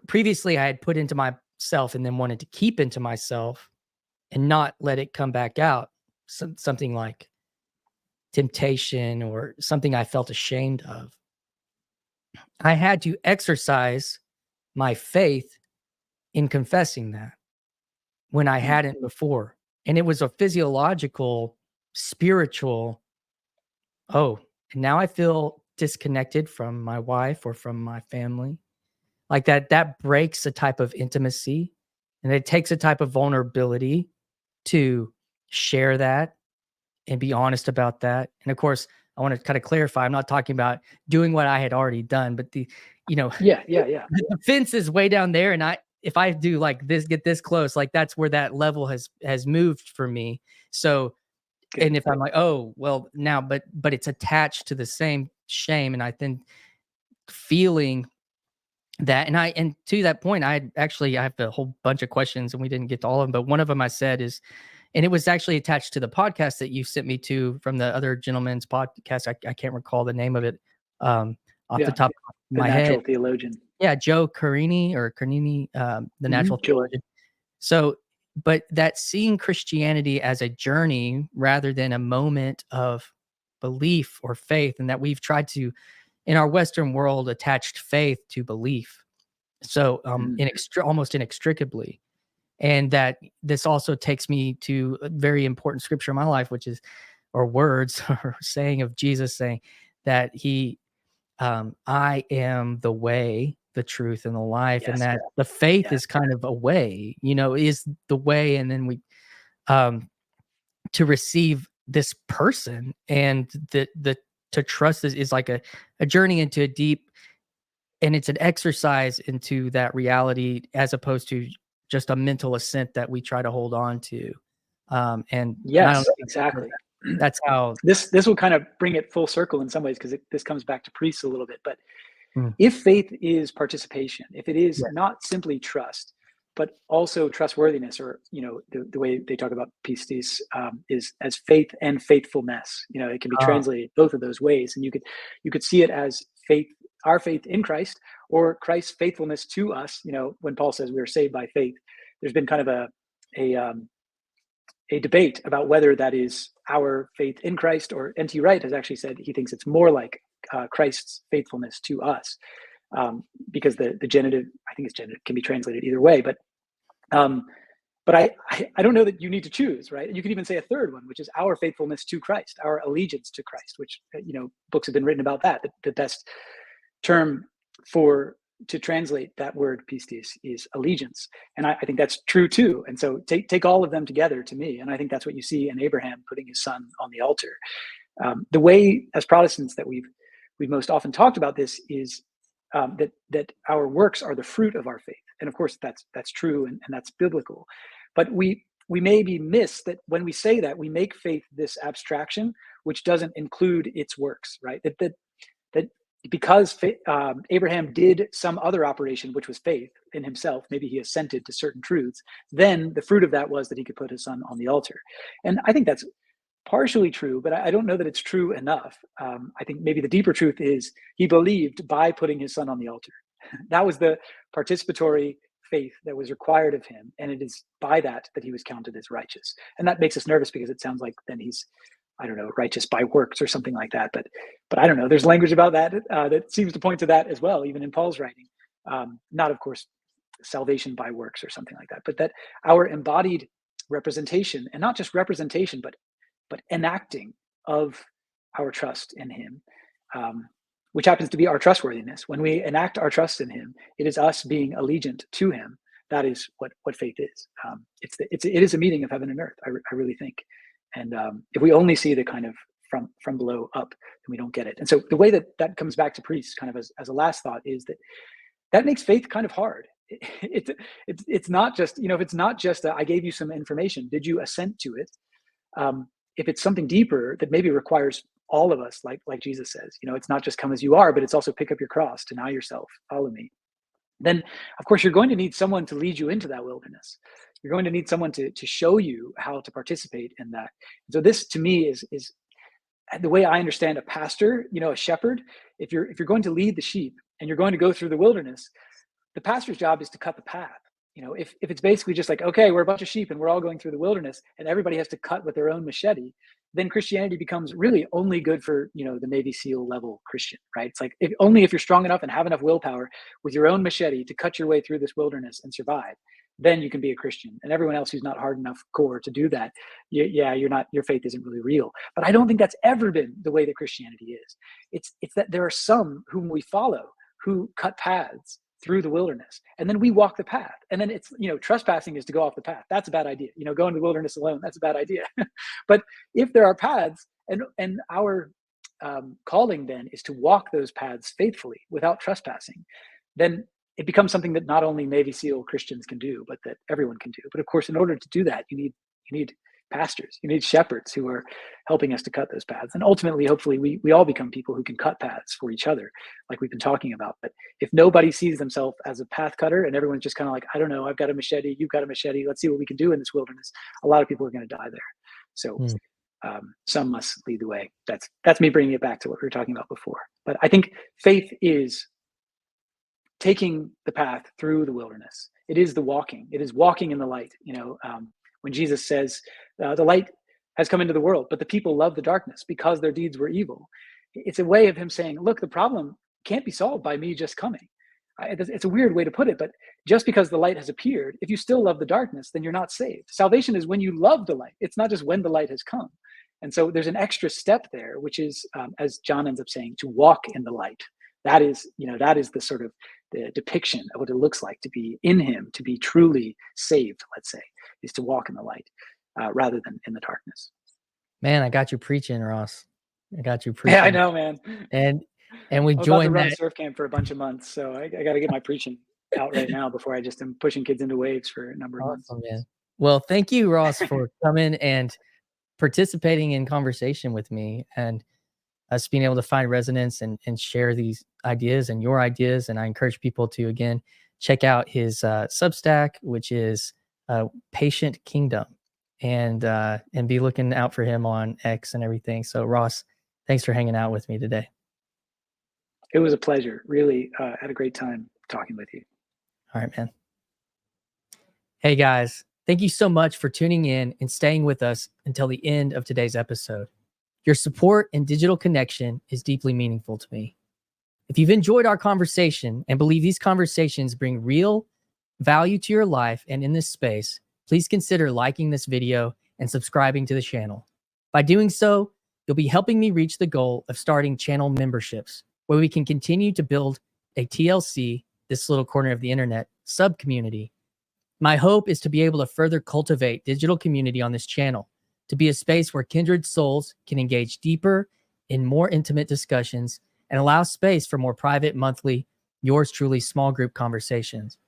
previously I had put into myself and then wanted to keep into myself and not let it come back out. Something like temptation or something I felt ashamed of. I had to exercise my faith in confessing that when I hadn't before. And it was a physiological, spiritual, and now I feel disconnected from my wife or from my family. Like that breaks a type of intimacy, and it takes a type of vulnerability to share that and be honest about that. And of course, I want to kind of clarify, I'm not talking about doing what I had already done, but the fence is way down there. And if I do like this, get this close, like that's where that level has moved for me. So, good. And if I'm like, oh, well now, but it's attached to the same shame. And I think feeling that, and to that point, I have a whole bunch of questions and we didn't get to all of them, but one of them I said is, and it was actually attached to the podcast that you sent me to from the other gentleman's podcast. I can't recall the name of it off the top of my head. The natural theologian. Yeah, Joe Carini, the natural theologian. So, but that seeing Christianity as a journey rather than a moment of belief or faith, and that we've tried to, in our Western world, attached faith to belief. So almost inextricably. And that this also takes me to a very important scripture in my life, which is, or words or saying of Jesus saying that I am the way, the truth, and the life. Yes, and that the faith is kind of a way, is the way. And then we, to receive this person, and to trust is like a journey into a deep, and it's an exercise into that reality as opposed to just a mental assent that we try to hold on to. And yes, exactly. That's how this will kind of bring it full circle in some ways, because this comes back to priests a little bit. But if faith is participation, if it is not simply trust, but also trustworthiness, or the way they talk about pistis is as faith and faithfulness. It can be translated both of those ways, and you could see it as faith, our faith in Christ, or Christ's faithfulness to us. When Paul says we are saved by faith, there's been kind of a debate about whether that is our faith in Christ, or N.T. Wright has actually said he thinks it's more like Christ's faithfulness to us, because the genitive, I think it's genitive, can be translated either way. But I don't know that you need to choose, right? You could even say a third one, which is our faithfulness to Christ, our allegiance to Christ, which books have been written about that. The best term to translate that word pistis is allegiance, and I think that's true too. And so take all of them together to me, and I think that's what you see in Abraham putting his son on the altar. The way, as Protestants, that we've most often talked about this is that our works are the fruit of our faith, and of course that's true, and that's biblical. But we maybe miss that when we say that, we make faith this abstraction which doesn't include its works, right? That because Abraham did some other operation, which was faith in himself, maybe he assented to certain truths, then the fruit of that was that he could put his son on the altar. And I think that's partially true, but I don't know that it's true enough. I think maybe the deeper truth is he believed by putting his son on the altar. That was the participatory faith that was required of him, and it is by that he was counted as righteous. And that makes us nervous, because it sounds like then he's I don't know, righteous by works or something like that. But I don't know. There's language about that that seems to point to that as well, even in Paul's writing. Not, of course, salvation by works or something like that, but that our embodied representation, and not just representation, but enacting of our trust in him, which happens to be our trustworthiness. When we enact our trust in him, it is us being allegiant to him. That is what faith is. It is a meeting of heaven and earth. I really think. And if we only see the kind of from below up, then we don't get it. And so the way that comes back to priests, kind of as a last thought, is that makes faith kind of hard. It's not just, if it's not just I gave you some information, did you assent to it? If it's something deeper that maybe requires all of us, like Jesus says, it's not just come as you are, but it's also pick up your cross, deny yourself, follow me. Then, of course, you're going to need someone to lead you into that wilderness. You're going to need someone to show you how to participate in that. So this, to me, is the way I understand a pastor, a shepherd. If you're going to lead the sheep and you're going to go through the wilderness, the pastor's job is to cut the path. If it's basically just like, okay, we're a bunch of sheep and we're all going through the wilderness and everybody has to cut with their own machete, then Christianity becomes really only good for, the Navy SEAL level Christian, right? It's like, only if you're strong enough and have enough willpower with your own machete to cut your way through this wilderness and survive, then you can be a Christian. And everyone else who's not hard enough core to do that, your faith isn't really real. But I don't think that's ever been the way that Christianity is. It's that there are some whom we follow who cut paths through the wilderness, and then we walk the path. And then it's, trespassing is to go off the path. That's a bad idea. Going to the wilderness alone, that's a bad idea. But if there are paths, and our calling then is to walk those paths faithfully without trespassing, then it becomes something that not only Navy SEAL Christians can do, but that everyone can do. But of course, in order to do that, you need pastors, you need shepherds who are helping us to cut those paths. And ultimately, hopefully, we all become people who can cut paths for each other, like we've been talking about. But if nobody sees themselves as a path cutter and everyone's just kind of like, I don't know, I've got a machete, you've got a machete, let's see what we can do in this wilderness, a lot of people are going to die there. So some must lead the way. That's me bringing it back to what we were talking about before. But I think faith is taking the path through the wilderness. It is the walking. It is walking in the light. When Jesus says, the light has come into the world, but the people love the darkness because their deeds were evil. It's a way of him saying, look, the problem can't be solved by me just coming. It's a weird way to put it, but just because the light has appeared, if you still love the darkness, then you're not saved. Salvation is when you love the light. It's not just when the light has come. And so there's an extra step there, which is, as John ends up saying, to walk in the light. That is the sort of the depiction of what it looks like to be in him, to be truly saved, let's say, is to walk in the light rather than in the darkness. Man, I got you preaching, Ross. I got you preaching. Yeah, I know, man. And we joined about to run that surf camp for a bunch of months, so I got to get my preaching out right now before I just am pushing kids into waves for a number of months. Man. Well, thank you, Ross, for coming and participating in conversation with me, and us being able to find resonance and share these ideas and your ideas. And I encourage people to, again, check out his Substack, which is Patient Kingdom, and be looking out for him on X and everything. So Ross, thanks for hanging out with me today. It was a pleasure. Really had a great time talking with you. All right, man. Hey guys, thank you so much for tuning in and staying with us until the end of today's episode. Your support and digital connection is deeply meaningful to me. If you've enjoyed our conversation and believe these conversations bring real value to your life and in this space, please consider liking this video and subscribing to the channel. By doing so, you'll be helping me reach the goal of starting channel memberships, where we can continue to build a TLC, this little corner of the internet, sub-community. My hope is to be able to further cultivate digital community on this channel, to be a space where kindred souls can engage deeper in more intimate discussions and allow space for more private, monthly, yours truly small group conversations.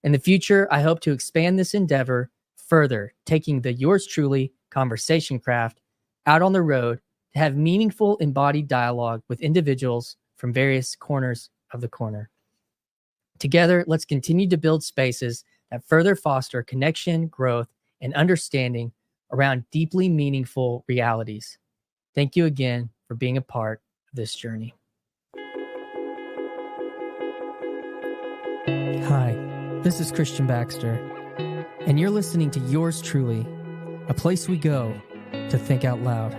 In the future, I hope to expand this endeavor further, taking the yours truly conversation craft out on the road to have meaningful embodied dialogue with individuals from various corners of the corner. Together, let's continue to build spaces that further foster connection, growth, and understanding around deeply meaningful realities. Thank you again for being a part of this journey. Hi, this is Christian Baxter, and you're listening to Yours Truly, a place we go to think out loud.